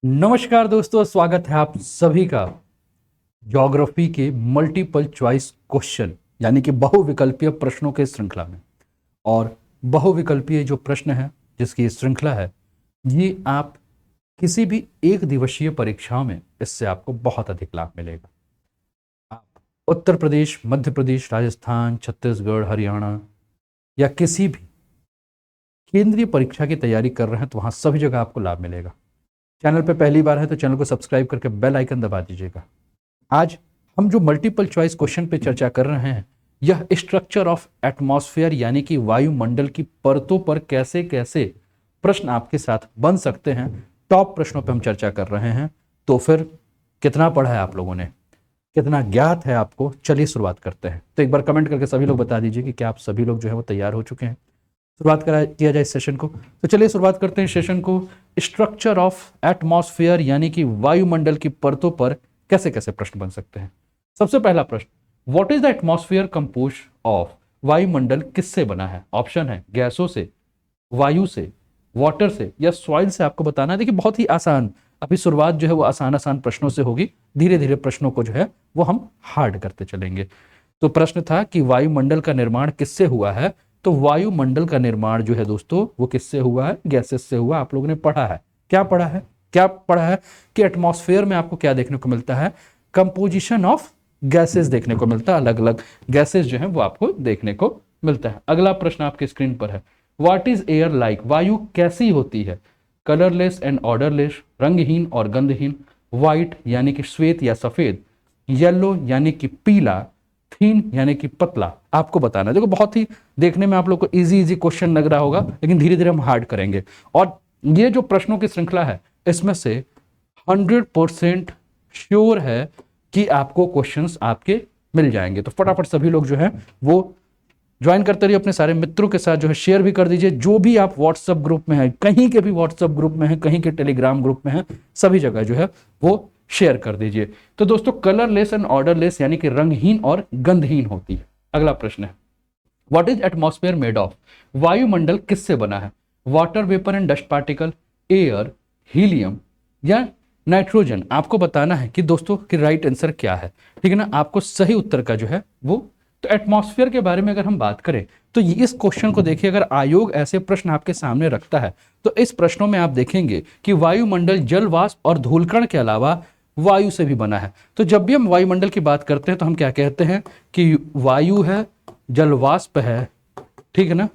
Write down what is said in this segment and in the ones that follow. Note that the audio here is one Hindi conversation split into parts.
नमस्कार दोस्तों, स्वागत है आप सभी का ज्योग्राफी के मल्टीपल चॉइस क्वेश्चन यानी कि बहुविकल्पीय प्रश्नों के श्रृंखला में। और बहुविकल्पीय जो प्रश्न है जिसकी ये श्रृंखला है, ये आप किसी भी एक दिवसीय परीक्षाओं में इससे आपको बहुत अधिक लाभ मिलेगा। आप उत्तर प्रदेश, मध्य प्रदेश, राजस्थान, छत्तीसगढ़, हरियाणा या किसी भी केंद्रीय परीक्षा की तैयारी कर रहे हैं तो वहाँ सभी जगह आपको लाभ मिलेगा। चैनल पे पहली बार है तो चैनल को सब्सक्राइब करके बेल आइकन दबा दीजिएगा। आज हम जो मल्टीपल चॉइस क्वेश्चन पे चर्चा कर रहे हैं, यह स्ट्रक्चर ऑफ एटमॉस्फेयर यानी कि वायुमंडल की परतों पर कैसे कैसे प्रश्न आपके साथ बन सकते हैं, टॉप प्रश्नों पे हम चर्चा कर रहे हैं। तो फिर कितना पढ़ा है आप लोगों ने, कितना ज्ञात है आपको, चलिए शुरुआत करते हैं। तो एक बार कमेंट करके सभी लोग बता दीजिए कि क्या आप सभी लोग जो है वो तैयार हो चुके हैं। शुरुआत किया जाए इस सेशन को। तो चलिए शुरुआत करते हैं सेशन को। स्ट्रक्चर ऑफ एटमॉस्फेयर यानी कि वायुमंडल की परतों पर कैसे कैसे प्रश्न बन सकते हैं। सबसे पहला प्रश्न, what is the atmosphere compose of? वायुमंडल किससे बना है? ऑप्शन है गैसों से, वायु से, वाटर से या सॉइल से। आपको बताना है। देखिए बहुत ही आसान, अभी शुरुआत जो है वो आसान आसान प्रश्नों से होगी, धीरे धीरे प्रश्नों को जो है वो हम हार्ड करते चलेंगे। तो प्रश्न था कि वायुमंडल का निर्माण किससे हुआ है। तो वायुमंडल का निर्माण जो है दोस्तों वो किससे हुआ है? गैसेस से हुआ। आप लोगों ने पढ़ा है, क्या पढ़ा है? क्या पढ़ा है कि एटमॉस्फेयर में आपको क्या देखने को मिलता है? कंपोजिशन ऑफ गैसेस देखने को मिलता है, अलग अलग गैसेस जो है वो आपको देखने को मिलता है। अगला प्रश्न आपके स्क्रीन पर है, व्हाट इज एयर लाइक? वायु कैसी होती है? कलरलेस एंड ऑर्डरलेस, रंगहीन और गंधहीन, व्हाइट यानी कि श्वेत या सफेद, येलो यानी कि पीला, थीन यानी कि पतला। आपको बताना है। देखो बहुत ही देखने में आप लोग को इजी इजी क्वेश्चन लग रहा होगा, लेकिन धीरे धीरे हम हार्ड करेंगे। और ये जो प्रश्नों की श्रृंखला है इसमें से 100% श्योर है कि आपको क्वेश्चंस आपके मिल जाएंगे। तो फटाफट सभी लोग जो है वो ज्वाइन करते रहिए, अपने सारे मित्रों के साथ जो है शेयर भी कर दीजिए। जो भी आप व्हाट्सएप ग्रुप में है, कहीं के भी व्हाट्सएप ग्रुप में है, कहीं के टेलीग्राम ग्रुप में है, सभी जगह जो है वो शेयर कर दीजिए। तो दोस्तों कलरलेस एंड ऑर्डरलेस यानी कि रंगहीन और गंधहीन होती है। अगला प्रश्न है, what is atmosphere made of? वायुमंडल किससे बना है? Water vapour and dust particle, air, helium या नाइट्रोजन। आपको बताना है कि दोस्तों कि राइट आंसर क्या है। ठीक है ना, आपको सही उत्तर का जो है वो। तो एटमॉस्फेयर के बारे में अगर हम बात करें तो इस क्वेश्चन को देखिए, अगर आयोग ऐसे प्रश्न आपके सामने रखता है तो इस प्रश्नों में आप देखेंगे कि वायुमंडल जल वाष्प और धूलकण के अलावा वायु से भी बना है। तो जब भी हम वायुमंडल की बात करते हैं तो हम क्या कहते हैं कि वायु है, जल वाष्प है, ठीक है ना,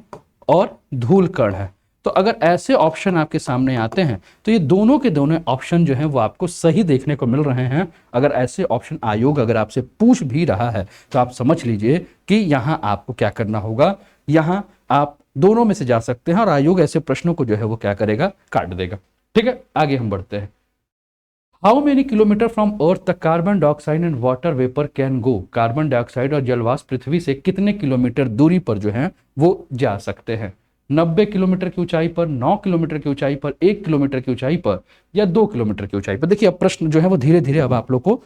और धूल कण है। तो अगर ऐसे ऑप्शन आपके सामने आते हैं तो ये दोनों के दोनों ऑप्शन जो हैं वो आपको सही देखने को मिल रहे हैं। अगर ऐसे ऑप्शन आयोग अगर आपसे पूछ भी रहा है तो आप समझ लीजिए कि यहाँ आपको क्या करना होगा, यहाँ आप दोनों में से जा सकते हैं और आयोग ऐसे प्रश्नों को जो है वो क्या करेगा, काट देगा। ठीक है, आगे हम बढ़ते हैं। हाउ मेनी किलोमीटर फ्रॉम अर्थ तक carbon dioxide and water vapour can go? Carbon dioxide और जलवाष्प पृथ्वी से कितने किलोमीटर दूरी पर जो है वो जा सकते हैं? 90 किलोमीटर की ऊंचाई पर, 9 किलोमीटर की ऊंचाई पर, 1 किलोमीटर की ऊंचाई पर या 2 किलोमीटर की ऊंचाई पर। देखिए अब प्रश्न जो है वो धीरे धीरे अब आप लोग को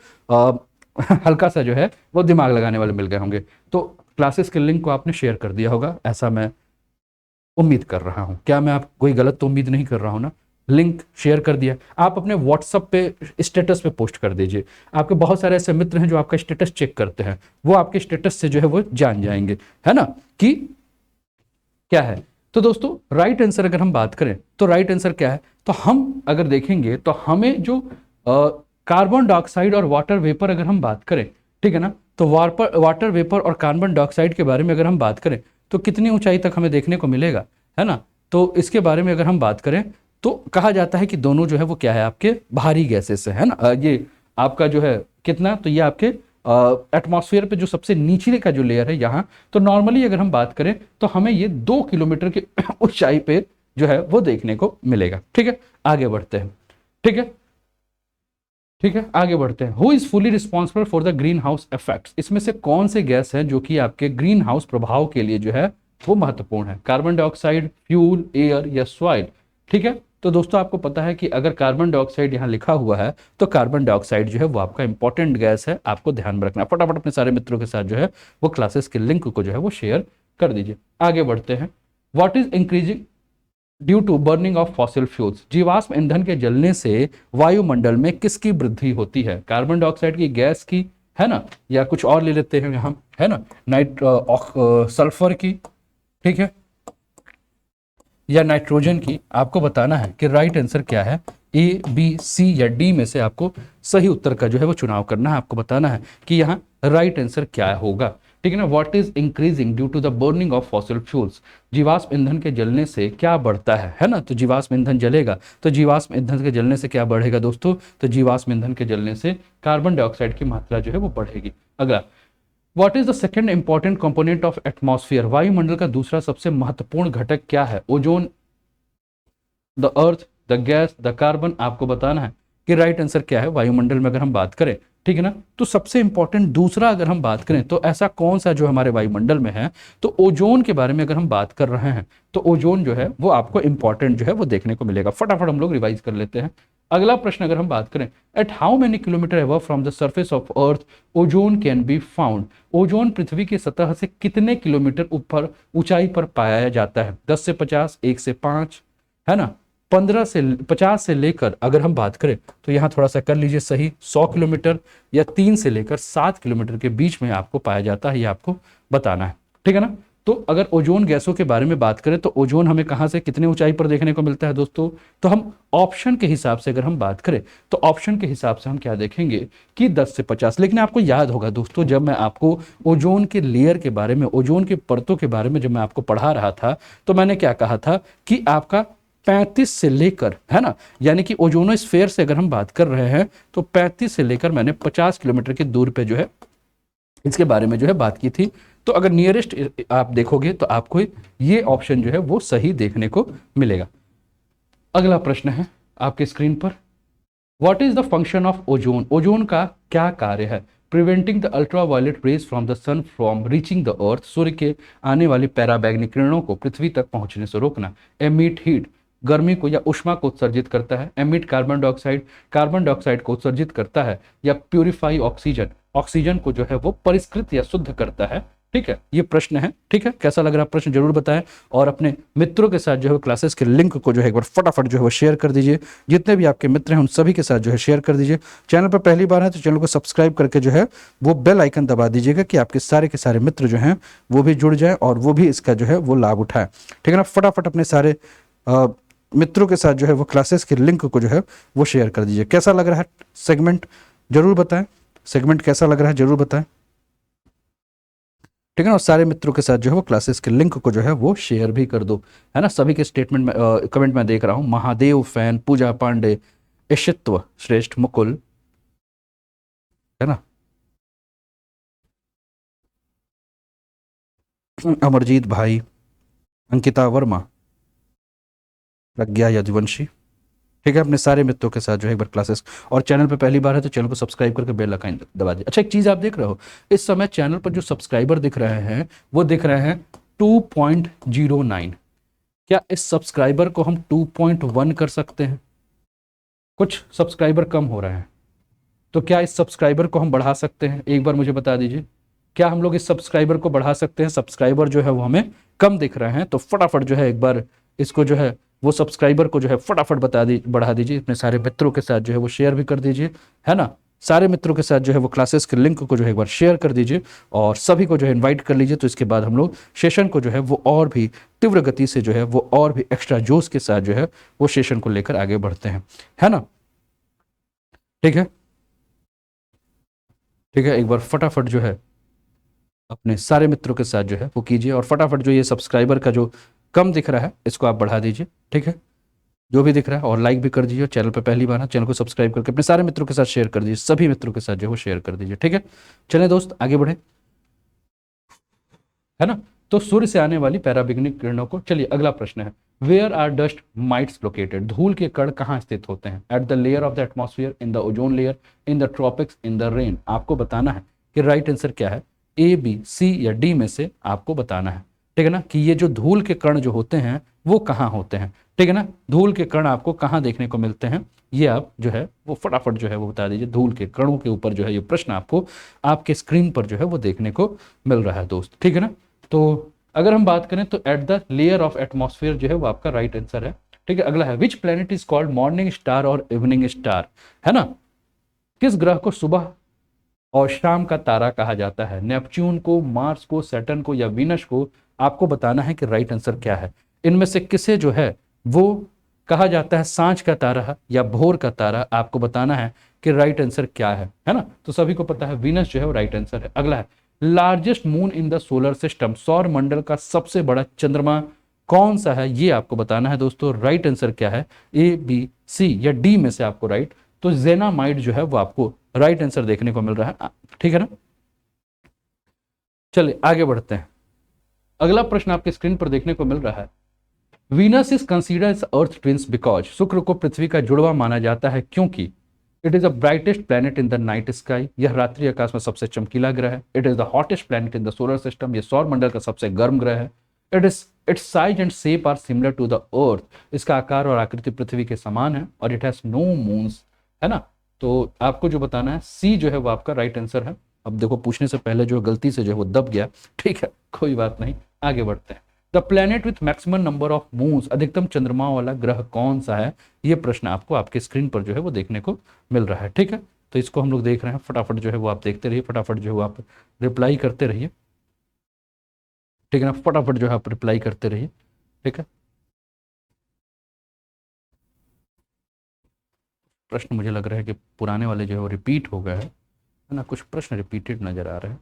हल्का सा जो है वो दिमाग लगाने वाले मिल गए होंगे। तो क्लासेस के लिंक को आपने शेयर कर दिया होगा, ऐसा मैं उम्मीद कर रहा हूं। क्या मैं आप कोई गलत तो उम्मीद नहीं कर रहा हूं ना? लिंक शेयर कर दिया। आप अपने व्हाट्सएप पे स्टेटस पे पोस्ट कर दीजिए। आपके बहुत सारे ऐसे मित्र हैं जो आपका स्टेटस चेक करते हैं, वो आपके स्टेटस से जो है वो जान जाएंगे, है ना, कि क्या है। तो दोस्तों राइट आंसर अगर हम बात करें तो राइट आंसर क्या है, तो हम अगर देखेंगे तो हमें जो कार्बन डाइऑक्साइड और वाटर वेपर अगर हम बात करें, ठीक है ना, तो वाटर वेपर और कार्बन डाइऑक्साइड के बारे में अगर हम बात करें तो कितनी ऊंचाई तक हमें देखने को मिलेगा, है ना। तो इसके बारे में अगर हम बात करें तो कहा जाता है कि दोनों जो है वो क्या है, आपके भारी गैसेस है ना। ये आपका जो है कितना, तो ये आपके एटमॉस्फेयर पे जो सबसे नीचे का जो लेयर है यहाँ, तो नॉर्मली अगर हम बात करें तो हमें ये 2 किलोमीटर की ऊंचाई पे जो है वो देखने को मिलेगा। ठीक है, आगे बढ़ते हैं। ठीक है, ठीक है, आगे बढ़ते हैं। Who is fully responsible for the green house effects? इसमें से कौन से गैस है जो कि आपके ग्रीन हाउस प्रभाव के लिए जो है वो महत्वपूर्ण है? कार्बन डाइऑक्साइड, फ्यूल, एयर या सॉइल? ठीक है, तो दोस्तों आपको पता है कि अगर कार्बन डाइऑक्साइड यहाँ लिखा हुआ है तो कार्बन डाइऑक्साइड जो है वो आपका इंपॉर्टेंट गैस है, आपको ध्यान में रखना। फटाफट अपने सारे मित्रों के साथ जो है वो क्लासेस के लिंक को जो है वो शेयर कर दीजिए। आगे बढ़ते हैं। What is increasing due to burning of fossil fuels, जीवाश्म ईंधन के जलने से वायुमंडल में किसकी वृद्धि होती है? कार्बन डाइऑक्साइड की गैस की, है ना, या कुछ और ले लेते हैं हम, है ना, सल्फर की, ठीक है, या नाइट्रोजन की? आपको बताना है कि राइट आंसर क्या है, ए बी सी या डी में से आपको सही उत्तर का जो है वो चुनाव करना है। आपको बताना है कि यहाँ राइट आंसर क्या होगा, ठीक है ना। What is increasing due to the burning of fossil fuels, जीवाश्म ईंधन के जलने से क्या बढ़ता है ना। तो जीवाश्म ईंधन जलेगा तो जीवाश्म ईंधन के जलने से क्या बढ़ेगा दोस्तों? तो जीवाश्म ईंधन के जलने से कार्बन डाइऑक्साइड की मात्रा जो है वो बढ़ेगी। अगला, what is the second important component of atmosphere, वायुमंडल का दूसरा सबसे महत्वपूर्ण घटक क्या है? Ozone, the earth, the gas, the carbon? आपको बताना है कि राइट आंसर क्या है वायुमंडल में अगर हम बात करें, ठीक है ना। तो सबसे इंपॉर्टेंट दूसरा अगर हम बात करें तो ऐसा कौन सा जो हमारे वायुमंडल में है, तो ओजोन के बारे में अगर हम बात कर रहे हैं तो ओजोन जो है वो आपको इंपॉर्टेंट जो है वो देखने को मिलेगा। फटाफट हम लोग रिवाइज कर लेते हैं। अगला प्रश्न अगर हम बात करें, at how many kilometre above from the surface of earth ozone can be found, ozone पृथ्वी की सतह से कितने किलोमीटर ऊपर ऊंचाई पर पाया जाता है? 10 से 50, 1 से 5, है ना, 15 से 50 से लेकर अगर हम बात करें तो यहाँ थोड़ा सा कर लीजिए सही, 100 किलोमीटर, या 3 से लेकर 7 किलोमीटर के बीच में आपको पाया जाता है, ये आपको बताना है, ठीक है ना। तो अगर ओजोन गैसों के बारे में बात करें तो ओजोन हमें कहाँ से कितने ऊंचाई पर देखने को मिलता है दोस्तों? तो हम ऑप्शन के हिसाब से अगर हम बात करें तो ऑप्शन के हिसाब से हम क्या देखेंगे कि 10 से 50। लेकिन आपको याद होगा दोस्तों, जब मैं आपको ओजोन के लेयर के बारे में, ओजोन के परतों के बारे में जब मैं आपको पढ़ा रहा था तो मैंने क्या कहा था कि आपका 35 से लेकर, है ना, यानी कि ओजोनोस्फेयर से अगर हम बात कर रहे हैं तो 35 से लेकर मैंने 50 किलोमीटर की दूर पे जो है इसके बारे में जो है बात की थी। तो अगर नियरेस्ट आप देखोगे तो आपको ये ऑप्शन जो है वो सही देखने को मिलेगा। अगला प्रश्न है आपके स्क्रीन पर, what is the function of ozone, ozone का क्या कार्य है? Preventing the ultraviolet rays from the sun from reaching the earth, सूर्य के आने वाली पैराबैंगनी किरणों को पृथ्वी तक पहुंचने से रोकना। एमिट हीट, गर्मी को या उष्मा को उत्सर्जित करता है। Emit carbon dioxide, carbon dioxide को उत्सर्जित करता है। या प्यूरिफाई ऑक्सीजन, ऑक्सीजन को जो है वो परिष्कृत या शुद्ध करता है। ठीक है, ये प्रश्न है, ठीक है। कैसा लग रहा है प्रश्न जरूर बताएं, और अपने मित्रों के साथ जो है क्लासेस के लिंक को जो है एक बार फटाफट जो है वो शेयर कर दीजिए। जितने भी आपके मित्र हैं उन सभी के साथ जो है शेयर कर दीजिए। चैनल पर पहली बार है तो चैनल को सब्सक्राइब करके जो है वो बेल आइकन दबा दीजिएगा कि आपके सारे के सारे मित्र जो हैं वो भी जुड़ जाएं और वो भी इसका जो है वो लाभ उठाएं, ठीक है ना। फटाफट अपने सारे मित्रों के साथ जो है वो क्लासेस के लिंक को जो है वो शेयर कर दीजिए। कैसा लग रहा है सेगमेंट जरूर बताएं, सेगमेंट कैसा लग रहा है जरूर बताएं, ठीक है ना। और सारे मित्रों के साथ जो है वो क्लासेस के लिंक को जो है वो शेयर भी कर दो, है ना। सभी के स्टेटमेंट में कमेंट में देख रहा हूं, महादेव फैन, पूजा पांडे, ईशित्व श्रेष्ठ, मुकुल, है ना, अमरजीत भाई, अंकिता वर्मा, प्रज्ञा यदुवंशी, ठीक है। अपने सारे मित्रों के साथ जो है एक बार क्लासेस, और चैनल पे पहली बार है तो चैनल को सब्सक्राइब करके बेल आइकन दबा दीजिए। अच्छा, एक चीज़ आप देख रहे हो, इस समय चैनल पर जो सब्सक्राइबर दिख रहे हैं वो दिख रहे हैं 2.09। क्या इस सब्सक्राइबर को हम 2.1 कर सकते हैं? कुछ सब्सक्राइबर कम हो रहे हैं, तो क्या इस सब्सक्राइबर को हम बढ़ा सकते हैं? एक बार मुझे बता दीजिए, क्या हम लोग इस सब्सक्राइबर को बढ़ा सकते हैं? सब्सक्राइबर जो है वो हमें कम दिख रहे हैं, तो फटाफट जो है एक बार इसको जो है वो सब्सक्राइबर को जो है फटाफट बढ़ा दीजिए। अपने सारे मित्रों के साथ जो है वो शेयर भी कर दीजिए, है ना। सारे मित्रों के साथ जो है वो क्लासेस के लिंक को जो है एक बार शेयर कर दीजिए और सभी को जो है इनवाइट कर लीजिए। तो इसके बाद हम लोग सेशन को जो है वो और भी तीव्र गति से जो है वो और भी एक्स्ट्रा जोश के साथ जो है वो सेशन को लेकर आगे बढ़ते हैं, है ना। ठीक है, ठीक है, एक बार फटाफट जो है अपने सारे मित्रों के साथ जो है वो कीजिए, और फटाफट जो ये सब्सक्राइबर का जो कम दिख रहा है इसको आप बढ़ा दीजिए, ठीक है, जो भी दिख रहा है, और लाइक भी कर दीजिए। चैनल पर पहली बार है, चैनल को सब्सक्राइब करके अपने सारे मित्रों के साथ शेयर कर दीजिए, सभी मित्रों के साथ जो है वो शेयर कर दीजिए, ठीक है। चलें दोस्त आगे बढ़े, है ना। तो सूर्य से आने वाली पैराबैंगनी किरणों को, चलिए अगला प्रश्न है, where are dust mites located, धूल के कण कहाँ स्थित होते हैं? At the layer of the atmosphere, in the ozone layer, in the tropics, in the rain. आपको बताना है कि राइट आंसर क्या है, ए बी सी या डी में से आपको बताना है, ठीक है ना, कि ये जो धूल के कण जो होते हैं वो कहाँ होते हैं, ठीक है ना। धूल के कण आपको कहाँ देखने को मिलते हैं, ये आप जो है वो फटाफट जो है वो बता दीजिए। धूल के कणों के ऊपर जो है ये प्रश्न आपको आपके स्क्रीन पर जो है वो देखने को मिल रहा है दोस्त, ठीक है ना। तो अगर हम बात करें तो eight the layer of atmosphere जो है वो आपका राइट आंसर है। ठीक है, अगला है which planet is called morning star और इवनिंग स्टार, है ना। किस ग्रह को सुबह और शाम का तारा कहा जाता है, नेपच्यून को, मार्स को, सैटर्न को या वीनस को। आपको बताना है कि राइट आंसर क्या है। इनमें से किसे जो है वो कहा जाता है सांझ का तारा या भोर का तारा, आपको बताना है कि राइट आंसर क्या है ना। तो सभी को पता है वीनस जो है वो राइट आंसर है। अगला है largest moon in the solar system, सौर मंडल का सबसे बड़ा चंद्रमा कौन सा है, ये आपको बताना है दोस्तों। राइट आंसर क्या है, ए बी सी या डी में से आपको राइट। तो जेनामाइट जो है वो आपको राइट आंसर देखने को मिल रहा है। ठीक है ना, चलिए आगे बढ़ते हैं। अगला प्रश्न आपके स्क्रीन पर देखने को मिल रहा है, Venus is considered earth twins because, शुक्र को पृथ्वी का जुड़वा माना जाता है क्योंकि it is the brightest planet in the night sky, यह रात्रि आकाश में सबसे चमकीला ग्रह है। It is the hottest planet in the solar system, यह सौर मंडल का सबसे गर्म ग्रह है। Its size and shape are similar to the earth, इसका आकार और आकृति पृथ्वी के समान है। और इट हैज नो मून्स, है ना। तो आपको जो बताना है सी जो है वो आपका राइट आंसर है। अब देखो पूछने से पहले जो गलती से जो है वो दब गया, ठीक है कोई बात नहीं, आगे बढ़ते हैं। The planet with maximum number of moons, अधिकतम चंद्रमा वाला ग्रह कौन सा है, ये प्रश्न आपको आपके स्क्रीन पर जो है वो देखने को मिल रहा है। ठीक है, तो इसको हम लोग देख रहे हैं, फटाफट जो है वो आप देखते रहिए, फटाफट जो है वो आप रिप्लाई करते रहिए। ठीक है ना, फटाफट जो है आप रिप्लाई करते रहिए। ठीक है, प्रश्न मुझे लग रहा है कि पुराने वाले जो है वो रिपीट हो गए हैं, है ना, कुछ प्रश्न रिपीटेड नजर आ रहे हैं।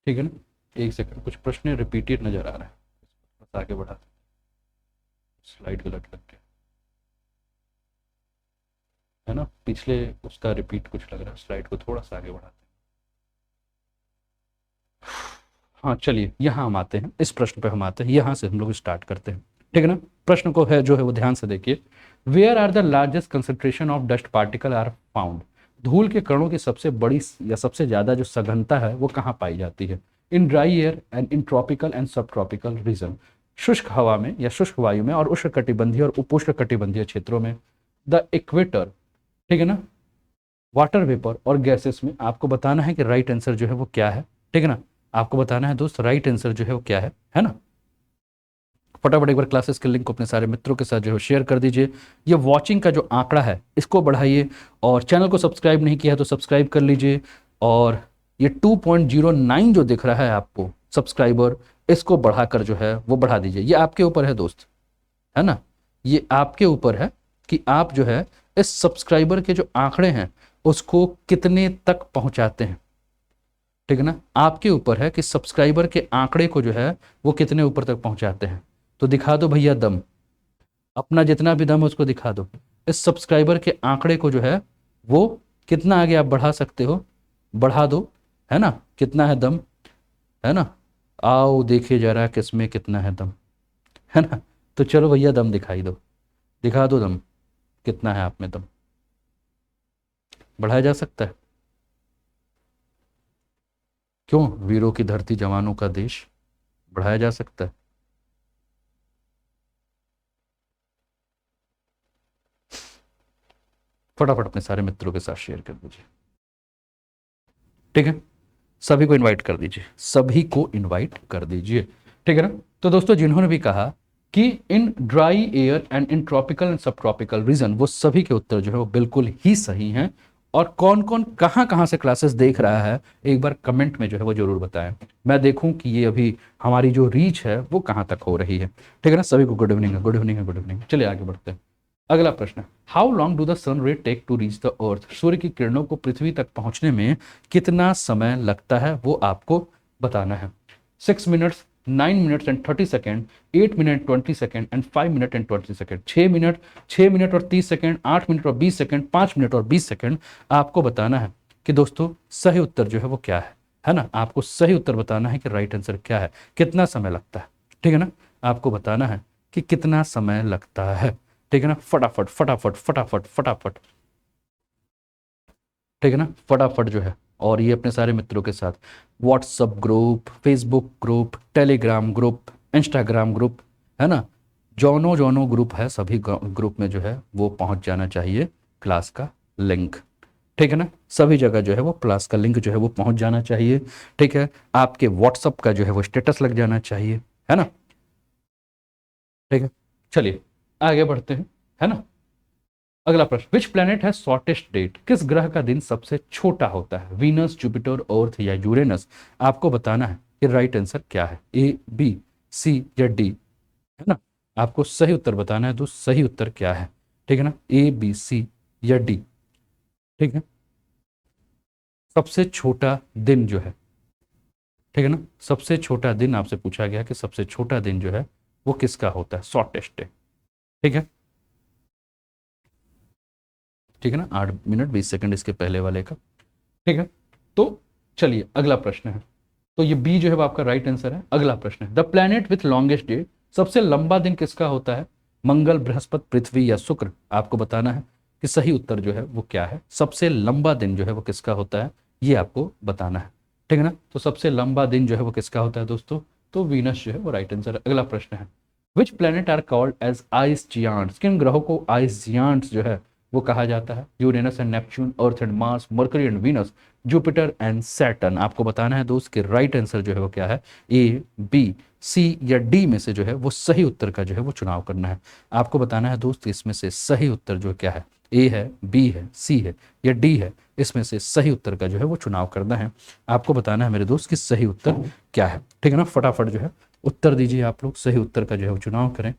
ठीक है ना, एक सेकंड, कुछ प्रश्न रिपीटेड नजर आ रहे हैं, बस आगे बढ़ाते, स्लाइड गलत लग गया है ना, पिछले उसका रिपीट कुछ लग रहा है, स्लाइड को थोड़ा सा आगे बढ़ाते हैं। हाँ चलिए यहाँ हम आते हैं, इस प्रश्न पे हम आते हैं, यहाँ से हम लोग स्टार्ट करते हैं। ठीक है ना, प्रश्न को है जो है वो ध्यान से देखिए। Where are the largest concentration of dust particle are found, धूल के कणों की सबसे बड़ी या सबसे ज्यादा जो सघनता है वो कहाँ पाई जाती है। In dry air and in tropical and सब ट्रॉपिकल रीजन, शुष्क हवा में या शुष्क वायु में और उष्ण कटिबंधीय और उपोष्ण कटिबंधीय क्षेत्रों में। द इक्वेटर, ठीक है ना, वाटर वेपर और गैसेस में। आपको बताना है कि राइट आंसर जो है वो क्या है। ठीक है ना, आपको बताना है दोस्त राइट आंसर जो है वो क्या है ना। फटाफट एक बार क्लासेस के लिंक को अपने सारे मित्रों के साथ जो है शेयर कर दीजिए। ये वॉचिंग का जो आंकड़ा है इसको बढ़ाइए, और चैनल को सब्सक्राइब नहीं किया है तो सब्सक्राइब कर लीजिए। और ये 2.09 जो दिख रहा है आपको सब्सक्राइबर, इसको बढ़ाकर जो है वो बढ़ा दीजिए। ये आपके ऊपर है दोस्त, है ना, ये आपके ऊपर है कि आप जो है इस सब्सक्राइबर के जो आंकड़े हैं उसको कितने तक पहुंचाते हैं। ठीक है ना, आपके ऊपर है कि सब्सक्राइबर के आंकड़े को जो है वो कितने ऊपर तक पहुंचाते हैं। तो दिखा दो भैया दम, अपना जितना भी दम है उसको दिखा दो। इस सब्सक्राइबर के आंकड़े को जो है वो कितना आगे आप बढ़ा सकते हो, बढ़ा दो, है ना, कितना है दम, है ना। आओ देखे जरा किसमें कितना है दम, है ना। तो चलो भैया दम दिखाई दो, दिखा दो दम, कितना है आप में दम, बढ़ाया जा सकता है। क्यों, वीरों की धरती जवानों का देश, बढ़ाया जा सकता है। फटाफट अपने सारे मित्रों के साथ शेयर कर दीजिए। ठीक है, सभी को इनवाइट कर दीजिए, सभी को इनवाइट कर दीजिए। ठीक है ना, तो दोस्तों जिन्होंने भी कहा कि in dry air and in tropical and सब ट्रॉपिकल रीजन, वो सभी के उत्तर जो है वो बिल्कुल ही सही हैं। और कौन कौन कहाँ कहाँ से क्लासेस देख रहा है एक बार कमेंट में जो है वो जरूर बताएं, मैं देखूं कि ये अभी हमारी जो रीच है वो कहाँ तक हो रही है। ठीक है ना, सभी को गुड इवनिंग है, गुड इवनिंग है, गुड इवनिंग। चलिए आगे बढ़ते हैं। अगला प्रश्न, how long do the sun ray take to reach the earth, सूर्य की किरणों को पृथ्वी तक पहुंचने में कितना समय लगता है वो आपको बताना है। 6 minutes, 9 minutes and 30 second, 8 minute 20 second and 5 minute and 20 second, 6 minute, 6 minute और 30 सेकेंड, 8 मिनट और 20 सेकेंड, 5 मिनट और 20 सेकेंड। आपको बताना है कि दोस्तों सही उत्तर जो है वो क्या है ना। आपको सही उत्तर बताना है कि राइट आंसर क्या है, कितना समय लगता है। ठीक है ना, आपको बताना है कि कितना समय लगता है। ठीक है ना, फटाफट फटाफट फटाफट फटाफट, ठीक है ना, फटाफट जो है। और ये अपने सारे मित्रों के साथ WhatsApp group, Facebook group, Telegram group, Instagram group, है ना, जोनो जोनो ग्रुप है, सभी ग्रुप में जो है वो पहुंच जाना चाहिए क्लास का लिंक। ठीक है ना, सभी जगह जो है वो प्लस का लिंक जो है वो पहुंच जाना चाहिए। ठीक है, आपके व्हाट्सअप का जो है वो स्टेटस लग जाना चाहिए, है ना। ठीक है, चलिए आगे बढ़ते हैं, है ना। अगला प्रश्न, विच प्लेनेट है शॉर्टेस्ट डेट, किस ग्रह का दिन सबसे छोटा होता है, वीनस, जुपिटर, अर्थ या यूरेनस। आपको बताना है कि राइट आंसर क्या है, ए, बी, सी या डी, है ना। आपको सही उत्तर बताना है, तो सही उत्तर क्या है, ठीक है ना, ए, बी, सी या डी। ठीक है, सबसे छोटा दिन जो है, ठीक है ना, सबसे छोटा दिन आपसे पूछा गया कि सबसे छोटा दिन जो है वो किसका होता है, शॉर्टेस्ट डे। ठीक है, ठीक है ना, 8 मिनट 20 सेकंड इसके पहले वाले का। ठीक है, तो चलिए अगला प्रश्न है, तो ये बी जो है वो आपका राइट आंसर है। अगला प्रश्न है, the planet with longest day, सबसे लंबा दिन किसका होता है, मंगल, बृहस्पति, पृथ्वी या शुक्र। आपको बताना है कि सही उत्तर जो है वो क्या है, सबसे लंबा दिन जो है वो किसका होता है, ये आपको बताना है। ठीक है ना, तो सबसे लंबा दिन जो है वो किसका होता है दोस्तों, तो वीनस जो है वो राइट आंसर है। अगला प्रश्न है, which planet are called as ice giants, किन ग्रहों को आइस जियांट्स जो है वो कहा जाता है, Uranus and Neptune, earth and Mars, mercury and Venus, Jupiter and Saturn. आपको बताना है दोस्त कि राइट आंसर जो है वो क्या है, ए, बी, सी या डी में से जो है वो सही उत्तर का जो है वो चुनाव करना है। आपको बताना है दोस्त इसमें से सही उत्तर जो क्या है, ए है, बी है, सी है या डी है, इसमें से सही उत्तर का जो है वो चुनाव करना है। आपको बताना है मेरे दोस्त कि सही उत्तर क्या है। ठीक है ना, फटाफट जो है उत्तर दीजिए, आप लोग सही उत्तर का जो है वो चुनाव करें।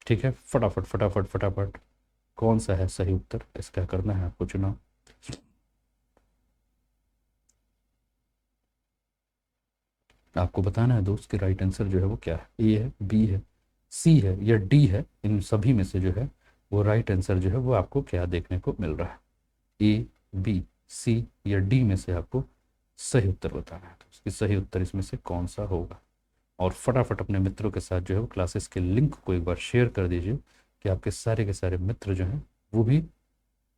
ठीक है, फटाफट फटाफट फटाफट, कौन सा है सही उत्तर, इसका करना है आपको चुनाव। आपको बताना है दोस्त कि राइट आंसर जो है वो क्या है, ए है, बी है, सी है या डी है, इन सभी में से जो है वो राइट आंसर जो है वो आपको क्या देखने को मिल रहा है, ए, बी, सी या डी में से आपको सही उत्तर बताना है। तो इसकी सही उत्तर इसमें से कौन सा होगा, और फटाफट अपने मित्रों के साथ जो है वो क्लासेस के लिंक को एक बार शेयर कर दीजिए कि आपके सारे के सारे मित्र जो हैं वो भी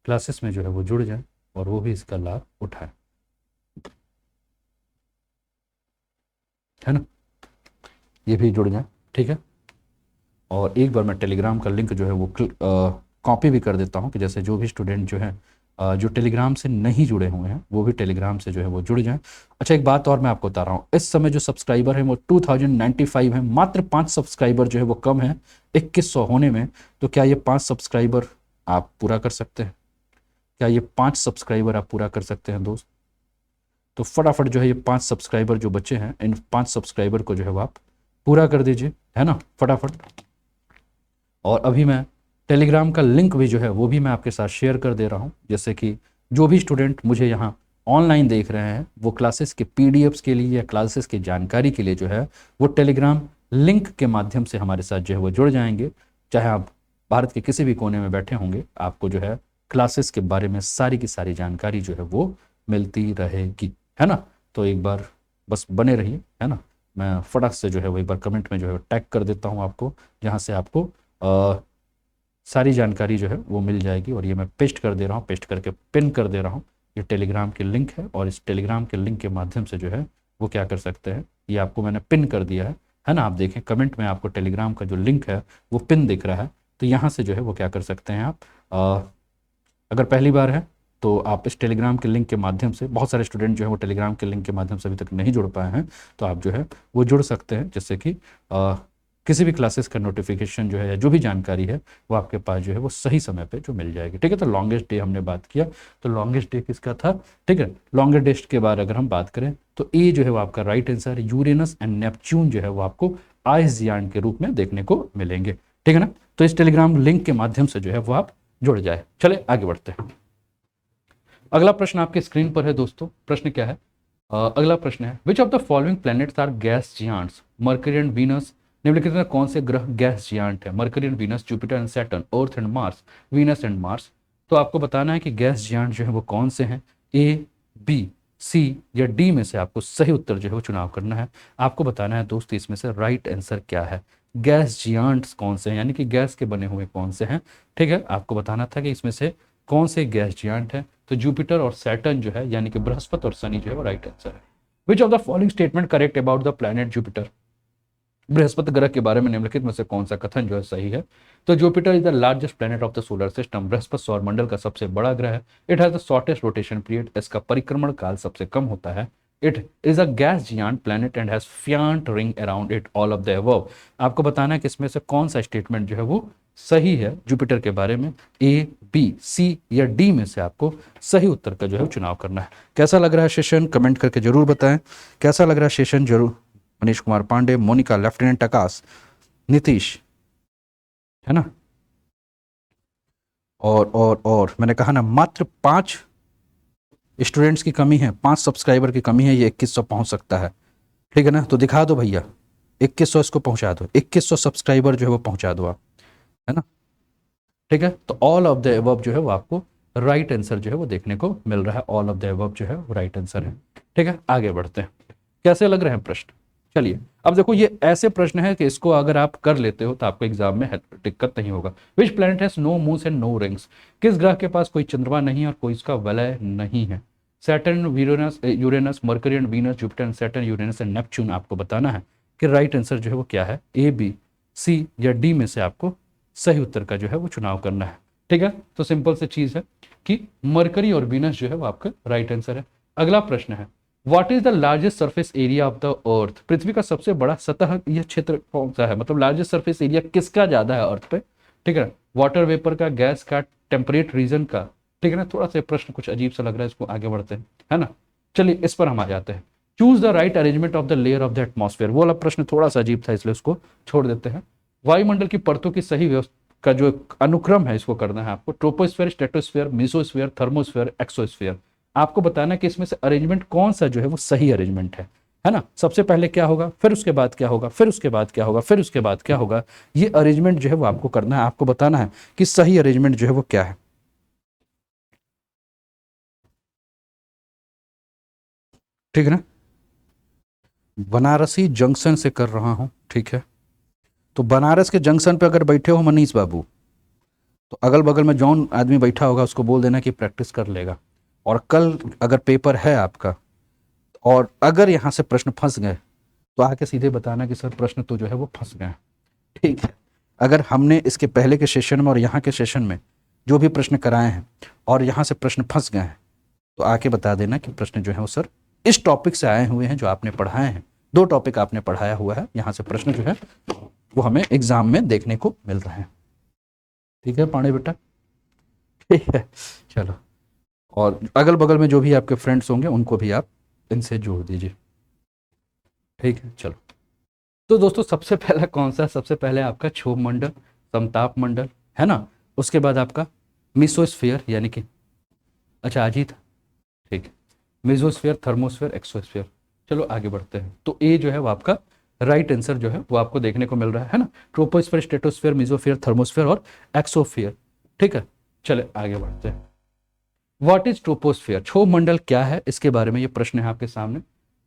क्लासेस में जो है वो जुड़ जाएं और वो भी इसका लाभ उठाएं, है ना, ये भी जुड़ जाएं। ठीक है, और एक बार मैं टेलीग्राम का लिंक जो है वो कॉपी भी कर देता हूँ कि जैसे जो भी स्टूडेंट जो हैं जो टेलीग्राम से नहीं जुड़े हुए हैं वो भी टेलीग्राम से जो है वो जुड़ जाएं। अच्छा, एक बात और मैं आपको बता रहा हूँ, इस समय जो सब्सक्राइबर हैं वो 2095 हैं, मात्र 5 सब्सक्राइबर जो है वो कम है 2100 होने में। तो क्या ये 5 सब्सक्राइबर आप पूरा कर सकते हैं, क्या ये 5 सब्सक्राइबर आप पूरा कर सकते हैं दोस्त। तो फटाफट जो है ये 5 सब्सक्राइबर जो बचे हैं, इन 5 सब्सक्राइबर को जो है वो आप पूरा कर दीजिए, है ना, फटाफट। और अभी मैं टेलीग्राम का लिंक भी जो है वो भी मैं आपके साथ शेयर कर दे रहा हूँ, जैसे कि जो भी स्टूडेंट मुझे यहाँ ऑनलाइन देख रहे हैं वो क्लासेस के पीडीएफ्स के लिए या क्लासेस की जानकारी के लिए जो है वो टेलीग्राम लिंक के माध्यम से हमारे साथ जो है वो जुड़ जाएंगे। चाहे आप भारत के किसी भी कोने में बैठे होंगे, आपको जो है क्लासेस के बारे में सारी की सारी जानकारी जो है वो मिलती रहेगी, है ना। तो एक बार बस बने रहिए, है ना। मैं फटाक से जो है वो एक बार कमेंट में जो है टैग कर देता हूँ आपको, जहाँ से आपको सारी जानकारी जो है वो मिल जाएगी। और ये मैं पेस्ट कर दे रहा हूँ, पेस्ट करके पिन कर दे रहा हूँ, ये टेलीग्राम के लिंक है और इस टेलीग्राम के लिंक के माध्यम से जो है वो क्या कर सकते हैं, ये आपको मैंने पिन कर दिया है ना। आप देखें कमेंट में आपको टेलीग्राम का जो लिंक है वो पिन दिख रहा है, तो यहाँ से जो है वो क्या कर सकते हैं आप, अगर पहली बार है तो आप इस टेलीग्राम के लिंक के माध्यम से, बहुत सारे स्टूडेंट जो है वो टेलीग्राम के लिंक के माध्यम से अभी तक नहीं जुड़ पाए हैं, तो आप जो है वो जुड़ सकते हैं, जिससे कि किसी भी क्लासेस का नोटिफिकेशन जो है या जो भी जानकारी है वो आपके पास जो है वो सही समय पे जो मिल जाएगी। ठीक है, तो लॉन्गेस्ट डे हमने बात किया, तो लॉन्गेस्ट डे किसका था, ठीक है। लॉन्गेस्ट डे के बाद अगर हम बात करें तो ए जो है वो आपका राइट आंसर है, यूरेनस एंड नेपच्यून जो है वो आपको आइस जियांट के रूप में देखने को मिलेंगे। ठीक है ना, तो इस टेलीग्राम लिंक के माध्यम से जो है वो आप जुड़ जाए। चले आगे बढ़ते हैं, अगला प्रश्न आपके स्क्रीन पर है दोस्तों। प्रश्न क्या है, अगला प्रश्न है, which of the following planets are gas giants, Mercury and Venus, निम्नलिखित में कौन से ग्रह गैस जियांट है, Mercury and Venus, Jupiter and Saturn, Earth and Mars, Venus and Mars. तो आपको बताना है कि गैस जियांट जो है वो कौन से हैं, ए, बी, सी या डी में से आपको सही उत्तर जो है वो चुनाव करना है। आपको बताना है दोस्तों इसमें से राइट आंसर क्या है, गैस जियांट्स कौन से हैं, यानी कि गैस के बने हुए कौन से हैं। ठीक है, आपको बताना था कि इसमें से कौन से गैस जियांट हैं, तो जुपिटर और सैटर्न जो है यानी कि बृहस्पति और शनि जो है वो राइट आंसर है। Which of the following statement correct about the planet Jupiter, Brihaspati ग्रह के बारे में निम्नलिखित में से कौन सा कथन जो है सही है। तो Jupiter is the largest planet of the solar system, बृहस्पति सौरमंडल का सबसे बड़ा ग्रह है। It has the shortest rotation period, इसका परिक्रमण काल सबसे कम होता है। It is a gas giant planet and has faint ring around it, all of the above. आपको बताना है कि इसमें से कौन सा स्टेटमेंट जो है वो सही है जुपिटर के बारे में, ए, बी, सी या डी में से आपको सही उत्तर का जो है चुनाव करना है। कैसा लग रहा है सेशन, कमेंट करके जरूर बताएं। कैसा लग रहा है सेशन, जरूर। मनीष कुमार पांडे, मोनिका, लेफ्टिनेंट आकाश, नीतीश, है ना। और मैंने कहा ना, मात्र 5 स्टूडेंट्स की कमी है, 5 सब्सक्राइबर की कमी है, ये 2100 पहुंच सकता है। ठीक है ना, तो दिखा दो भैया, 2100 इसको पहुंचा दो, 2100 सब्सक्राइबर जो है वो पहुंचा दो आप, है ना। ठीक है, तो ऑल ऑफ द अबव जो है वो आपको राइट आंसर जो है वो देखने को मिल रहा है। ऑल ऑफ द अबव जो है वो राइट आंसर है। ठीक है, आगे बढ़ते हैं। कैसे लग रहे हैं प्रश्न? चलिए, अब देखो ये ऐसे प्रश्न है कि इसको अगर आप कर लेते हो तो आपको एग्जाम में दिक्कत नहीं होगा। Which planet has no moons and no rings, किस ग्रह के पास कोई चंद्रमा नहीं है और कोई इसका वलय नहीं है। Saturn, Uranus, mercury and Venus, Jupiter and Saturn, Uranus and Neptune. आपको बताना है कि राइट आंसर जो है वो क्या है, ए, बी, सी या डी में से आपको सही उत्तर का जो है वो चुनाव करना है। ठीक है, तो सिंपल सी चीज है कि मरकरी और वीनस जो है वो आपका राइट आंसर है। अगला प्रश्न है, what is the largest surface area of the earth, पृथ्वी का सबसे बड़ा सतह यह क्षेत्र कौन सा है, मतलब लार्जेस्ट सरफेस एरिया किसका ज्यादा है अर्थ पे। ठीक है, वाटर वेपर का, गैस का, टेम्परेट रीजन का। ठीक है ना, थोड़ा सा प्रश्न कुछ अजीब सा लग रहा है, इसको आगे बढ़ते हैं, है ना। चलिए इस पर हम आ जाते हैं। Choose the right arrangement of the layer of the atmosphere, वो वाला प्रश्न थोड़ा सा अजीब था इसलिए उसको छोड़ देते हैं। वायुमंडल की परतों की सही व्यवस्था का जो अनुक्रम है इसको करना है आपको। Troposphere, stratosphere, mesosphere, thermosphere, exosphere. आपको बताना है कि इसमें से अरेंजमेंट कौन सा जो है वो सही अरेंजमेंट है ना। सबसे पहले क्या होगा, फिर उसके बाद क्या होगा, फिर उसके बाद क्या होगा, फिर उसके बाद क्या होगा, ये अरेंजमेंट जो है वो आपको करना है। आपको बताना है कि सही अरेंजमेंट जो है वो क्या है। ठीक है ना, बनारसी जंक्शन से कर रहा हूं। ठीक है, तो बनारस के जंक्शन पे अगर बैठे हो मनीष बाबू, तो अगल बगल में जौन आदमी बैठा होगा उसको बोल देना कि प्रैक्टिस कर लेगा। और कल अगर पेपर है आपका और अगर यहाँ से प्रश्न फंस गए तो आके सीधे बताना कि सर प्रश्न तो जो है वो फंस गए। ठीक है, अगर हमने इसके पहले के सेशन में और यहाँ के सेशन में जो भी प्रश्न कराए हैं और यहाँ से प्रश्न फंस गए हैं तो आके बता देना कि प्रश्न जो है वो सर इस टॉपिक से आए हुए हैं जो आपने पढ़ाए हैं। 2 टॉपिक आपने पढ़ाया हुआ है, यहाँ से प्रश्न जो है वो हमें एग्जाम में देखने को मिल रहे हैं। ठीक है पांडे बेटा, ठीक है चलो। और अगल बगल में जो भी आपके फ्रेंड्स होंगे उनको भी आप इनसे जोड़ दीजिए। ठीक है चलो। तो दोस्तों सबसे पहला कौन सा, सबसे पहले आपका क्षोभ मंडल, समताप मंडल, है ना। उसके बाद आपका मिसोस्फीयर यानी कि, अच्छा आज ही था, ठीक है, मेसोस्फीयर, थर्मोस्फीयर, एक्सोस्फीयर। चलो आगे बढ़ते हैं। तो ए जो है वो आपका राइट आंसर जो है वो आपको देखने को मिल रहा है ना। ट्रोपोस्फीयर, स्ट्रेटोस्फीयर, मेसोस्फीयर, थर्मोस्फीयर और एक्सोस्फीयर। ठीक है, चले आगे बढ़ते हैं। व्हाट इज ट्रोपोस्फीयर, क्षोभ मंडल क्या है, इसके बारे में ये प्रश्न है आपके सामने।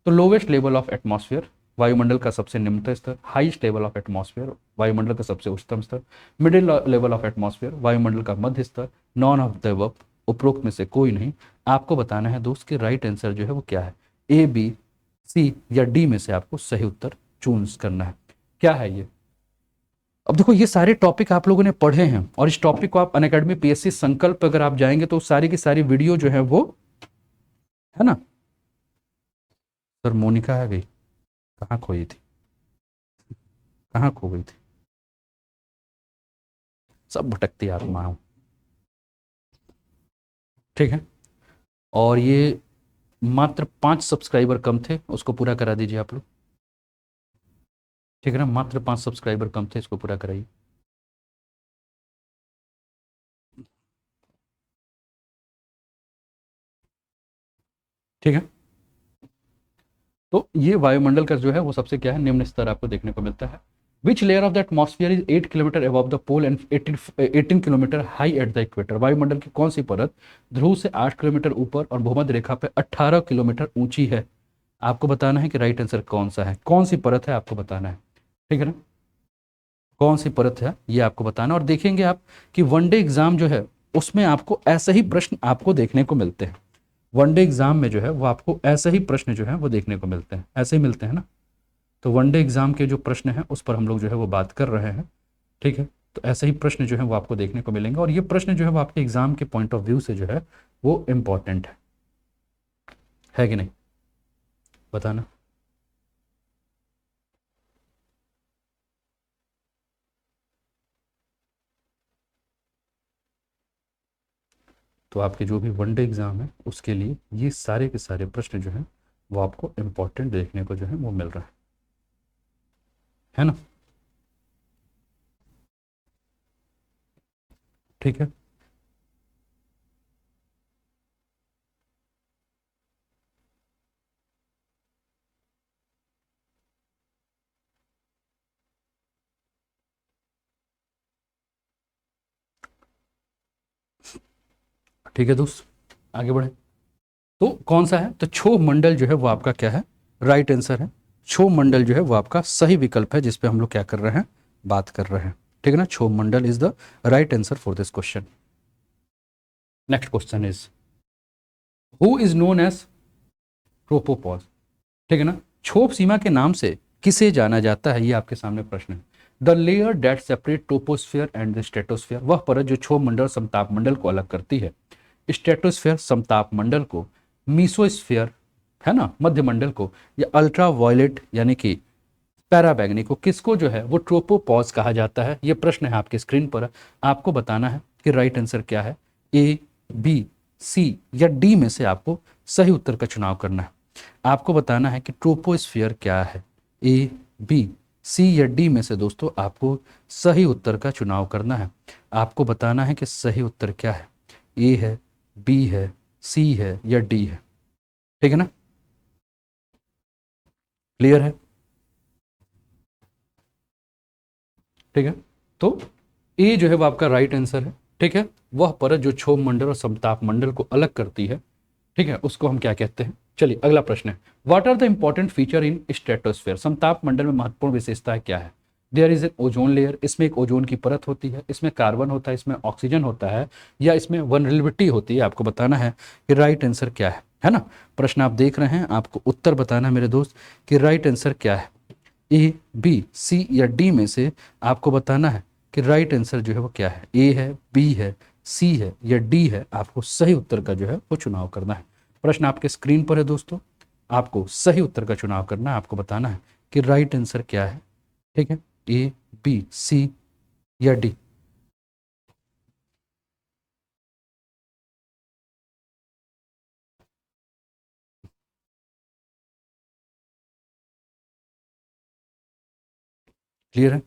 तो लोवेस्ट लेवल ऑफ एटमॉस्फेयर, वायुमंडल का सबसे निम्नतम स्तर। हाईएस्ट लेवल ऑफ एटमॉस्फेयर, वायुमंडल का सबसे उच्चतम स्तर। मिडिल लेवल ऑफ एटमॉस्फेयर, वायुमंडल का मध्य स्तर। नॉन ऑफ द अबव, उपरोक्त में से कोई नहीं। आपको बताना है दोस्त कि राइट आंसर जो है वो क्या है, ए, बी, सी या डी में से आपको सही उत्तर चूज करना है। क्या है ये? अब देखो ये सारे टॉपिक आप लोगों ने पढ़े हैं और इस टॉपिक को आप अनअकैडमी पीएससी संकल्प अगर आप जाएंगे तो सारी की सारी वीडियो जो है वो, है ना। सर मोनिका आ गई, कहाँ खोई थी, कहाँ खो गई थी, सब भटकती आत्मा हूं। ठीक है, और ये मात्र 5 सब्सक्राइबर कम थे, उसको पूरा करा दीजिए आप लोग। ठीक है ना, मात्र 5 सब्सक्राइबर कम थे, इसको पूरा कराइए। ठीक है, तो ये वायुमंडल का जो है वो सबसे क्या है, निम्न स्तर आपको देखने को मिलता है। Which layer of the atmosphere is 8 kilometre above the pole and 18 kilometre high at the equator, वायुमंडल की कौन सी परत ध्रुव से 8 किलोमीटर ऊपर और भूमध्य रेखा पे 18 किलोमीटर ऊंची है। आपको बताना है कि राइट आंसर कौन सा है, कौन सी परत है आपको बताना है। ठीक है ना, कौन सी परत है ये आपको बताना। और देखेंगे आप कि वनडे एग्जाम जो है उसमें आपको ऐसे ही प्रश्न आपको देखने को मिलते हैं। वनडे एग्जाम में जो है वो आपको ऐसे ही प्रश्न जो है वो देखने को मिलते हैं, ऐसे ही मिलते हैं ना। तो वनडे एग्जाम के जो प्रश्न हैं उस पर हम लोग जो है वो बात कर रहे हैं, ठीक है। तो ऐसे ही प्रश्न जो है वो आपको देखने को मिलेंगे, और ये प्रश्न जो है वो आपके एग्जाम के पॉइंट ऑफ व्यू से जो है वो इम्पॉर्टेंट है कि नहीं, बताना। तो आपके जो भी वनडे एग्जाम है उसके लिए ये सारे के सारे प्रश्न जो हैं वो आपको इम्पॉर्टेंट देखने को जो है वो मिल रहा है ना। ठीक है, ठीक है दोस्त, आगे बढ़े। तो कौन सा है, तो क्षोभ मंडल जो है वो आपका क्या है, राइट आंसर है। क्षोभ मंडल जो है वो आपका सही विकल्प है, जिस पे हम लोग क्या कर रहे हैं, बात कर रहे हैं, ठीक है ना। क्षोभ मंडल is the right answer for this question. Next question is, who is known as tropopause, ठीक है ना। क्षोभ सीमा के नाम से किसे जाना जाता है, ये आपके सामने प्रश्न है। The layer that separate troposphere and the stratosphere, वह परत जो क्षोभ मंडल समताप मंडल को अलग करती है। स्ट्रेटोस्फियर समताप मंडल को, मीसोस्फियर है ना मध्यमंडल को, या अल्ट्रा वायलेट यानी कि पैराबैंगनी को, किसको जो है वो ट्रोपोपॉज कहा जाता है। ये प्रश्न है आपके स्क्रीन पर, आपको बताना है कि राइट आंसर क्या है, ए, बी, सी या डी में से आपको सही उत्तर का चुनाव करना है। आपको बताना है कि ट्रोपोस्फियर क्या है, ए, बी, सी या डी में से दोस्तों आपको सही उत्तर का चुनाव करना है। आपको बताना है कि सही उत्तर क्या है, ए है, बी है, सी है या डी है, ठीक है ना। क्लियर है, ठीक है। तो ए जो है वो आपका राइट आंसर है, ठीक है। वह परत जो क्षोभ मंडल और समताप मंडल को अलग करती है, ठीक है, उसको हम क्या कहते हैं। चलिए अगला प्रश्न है, what are the important feature in stratosphere, समताप मंडल में महत्वपूर्ण विशेषताएं क्या है। There is an ozone layer, इसमें एक ओजोन की परत होती है, इसमें कार्बन होता है, इसमें ऑक्सीजन होता है, या इसमें वनरेबिलिटी होती है। आपको बताना है कि राइट आंसर क्या है ना। प्रश्न आप देख रहे हैं, आपको उत्तर बताना है मेरे दोस्त कि राइट आंसर क्या है, ए, बी, सी या डी में से आपको बताना है कि राइट आंसर जो है वो क्या है, ए है, बी है, सी है या डी है। आपको सही उत्तर का जो है वो चुनाव करना है। प्रश्न आपके स्क्रीन पर है दोस्तों, आपको सही उत्तर का चुनाव करना है, आपको बताना है कि राइट आंसर क्या है, ठीक है, ए, बी, सी या डी। क्लियर है,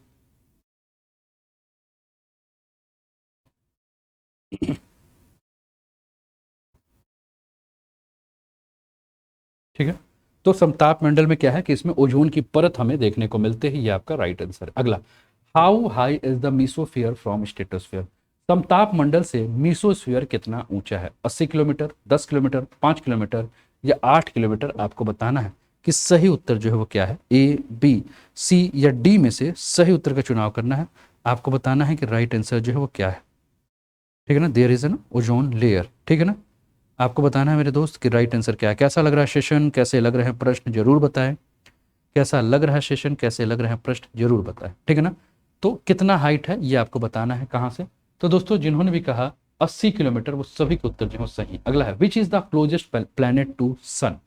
ठीक है। तो समताप मंडल में क्या है कि इसमें ओजोन की परत हमें देखने को मिलते हैं, ये आपका राइट आंसर है। अगला, how high is the mesosphere from stratosphere, समताप मंडल से मीसोस्फियर कितना ऊंचा है, 80 किलोमीटर, 10 किलोमीटर, 5 किलोमीटर या 8 किलोमीटर। आपको बताना है कि सही उत्तर जो है वो क्या है, ए, बी, सी या डी में से सही उत्तर का चुनाव करना है। आपको बताना है कि राइट आंसर जो है वो क्या है, ठीक है ना। There is an ozone layer, ठीक है ना। आपको बताना है मेरे दोस्त कि राइट आंसर क्या है। कैसा लग रहा है सेशन, कैसे लग रहे हैं प्रश्न, जरूर बताएं। कैसा लग रहा है सेशन, कैसे लग रहे हैं प्रश्न, जरूर बताएं, ठीक है ना। तो कितना हाइट है ये आपको बताना है, कहाँ से। तो दोस्तों जिन्होंने भी कहा 80 किलोमीटर, वो सभी के उत्तर जो है सही। अगला है, which is the closest planet to sun,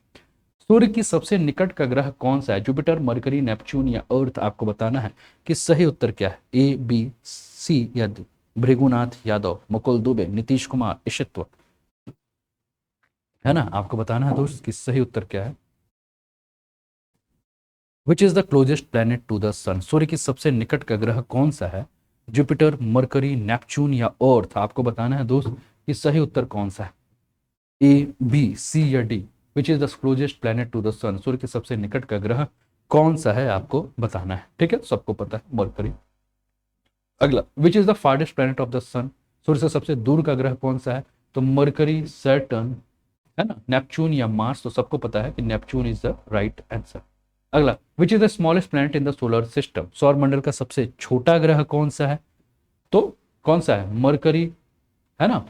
सूर्य की सबसे निकट का ग्रह कौन सा है, जुपिटर, मरकरी, नेपच्यून या अर्थ। आपको बताना है कि सही उत्तर क्या है, ए, बी, सी या डी। भृगुनाथ यादव, मुकुल दुबे, नीतीश कुमार, ईशित्व, है ना। आपको बताना है दोस्त कि सही उत्तर क्या है। Which is the closest planet to the sun, सूर्य की सबसे निकट का ग्रह कौन सा है, जुपिटर, मरकरी, नेपच्यून या अर्थ। आपको बताना है दोस्त कि सही उत्तर कौन सा है, ए, बी, सी या D. Which is the closest planet to the sun, सूर्य के सबसे निकट का ग्रह कौन सा है, आपको बताना है, ठीक है। सबको पता है मरकरी। अगला, which is the farthest planet of the sun, सूर्य से सबसे दूर का ग्रह कौन सा है, तो मरकरी, सैटर्न, है ना, नेपच्यून या मार्स। तो सबको पता है कि Neptune is the right answer. अगला, which is the smallest planet in the solar system, सौर मंडल का सबसे छोटा ग्रह कौन सा है, तो कौन सा है, मरकरी, है ना,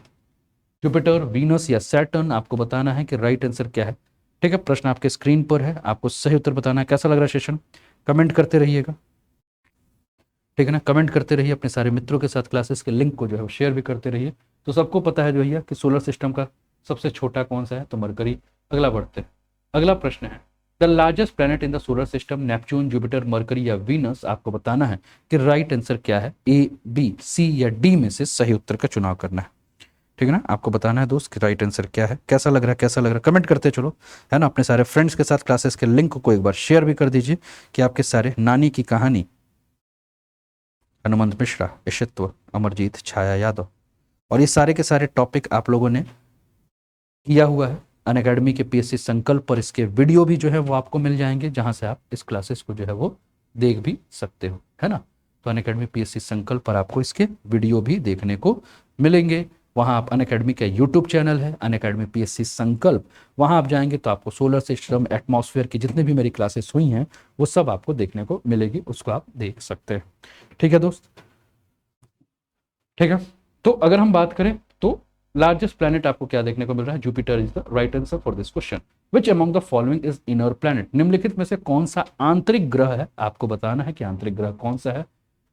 जुपिटर, वीनस या सैटर्न, आपको बताना है कि राइट आंसर क्या है। ठीक है, प्रश्न आपके स्क्रीन पर है, आपको सही उत्तर बताना है। कैसा लग रहा है सेशन? कमेंट करते रहिएगा, ठीक है ना, कमेंट करते रहिए, अपने सारे मित्रों के साथ क्लासेस के लिंक को जो है वो शेयर भी करते रहिए। तो सबको पता है जो भैया कि सोलर सिस्टम का सबसे छोटा कौन सा है, तो मरकरी। अगला बढ़ते हैं, अगला प्रश्न है, the largest planet in the solar system, Neptune, Jupiter, mercury या वीनस। आपको बताना है कि राइट आंसर क्या है, ए, बी, सी या डी में से सही उत्तर का चुनाव करना है। ठीक है ना, आपको बताना है दोस्त कि राइट आंसर क्या है। कैसा लग रहा है, कैसा लग रहा है, कमेंट करते चलो, है ना। अपने सारे फ्रेंड्स के साथ क्लासेस के लिंक को एक बार शेयर भी कर दीजिए कि आपके सारे नानी की कहानी, हनुमंत मिश्रा, ईशित्व, अमरजीत, छाया यादव और ये सारे के सारे टॉपिक आप लोगों ने किया हुआ है अनअकैडमी के पीएससी संकल्प पर। इसके वीडियो भी जो है वो आपको मिल जाएंगे, जहां से आप इस क्लासेस को जो है वो देख भी सकते हो, है ना। तो अनअकैडमी पीएससी संकल्प पर आपको इसके वीडियो भी देखने को मिलेंगे। वहाँ आप अनअकैडमी का यूट्यूब चैनल है अनअकैडमी पीएससी संकल्प, वहाँ आप जाएंगे तो आपको सोलर सिस्टम, एटमॉस्फेयर की जितनी भी मेरी क्लासेस हुई हैं वो सब आपको देखने को मिलेगी, उसको आप देख सकते हैं। ठीक है दोस्त, ठीक है। तो अगर हम बात करें तो लार्जेस्ट प्लैनेट आपको क्या देखने को मिल रहा है, Jupiter is the right answer for this question. Which among the following is inner planet, निम्नलिखित में से कौन सा आंतरिक ग्रह है, आपको बताना है कि आंतरिक ग्रह कौन सा है।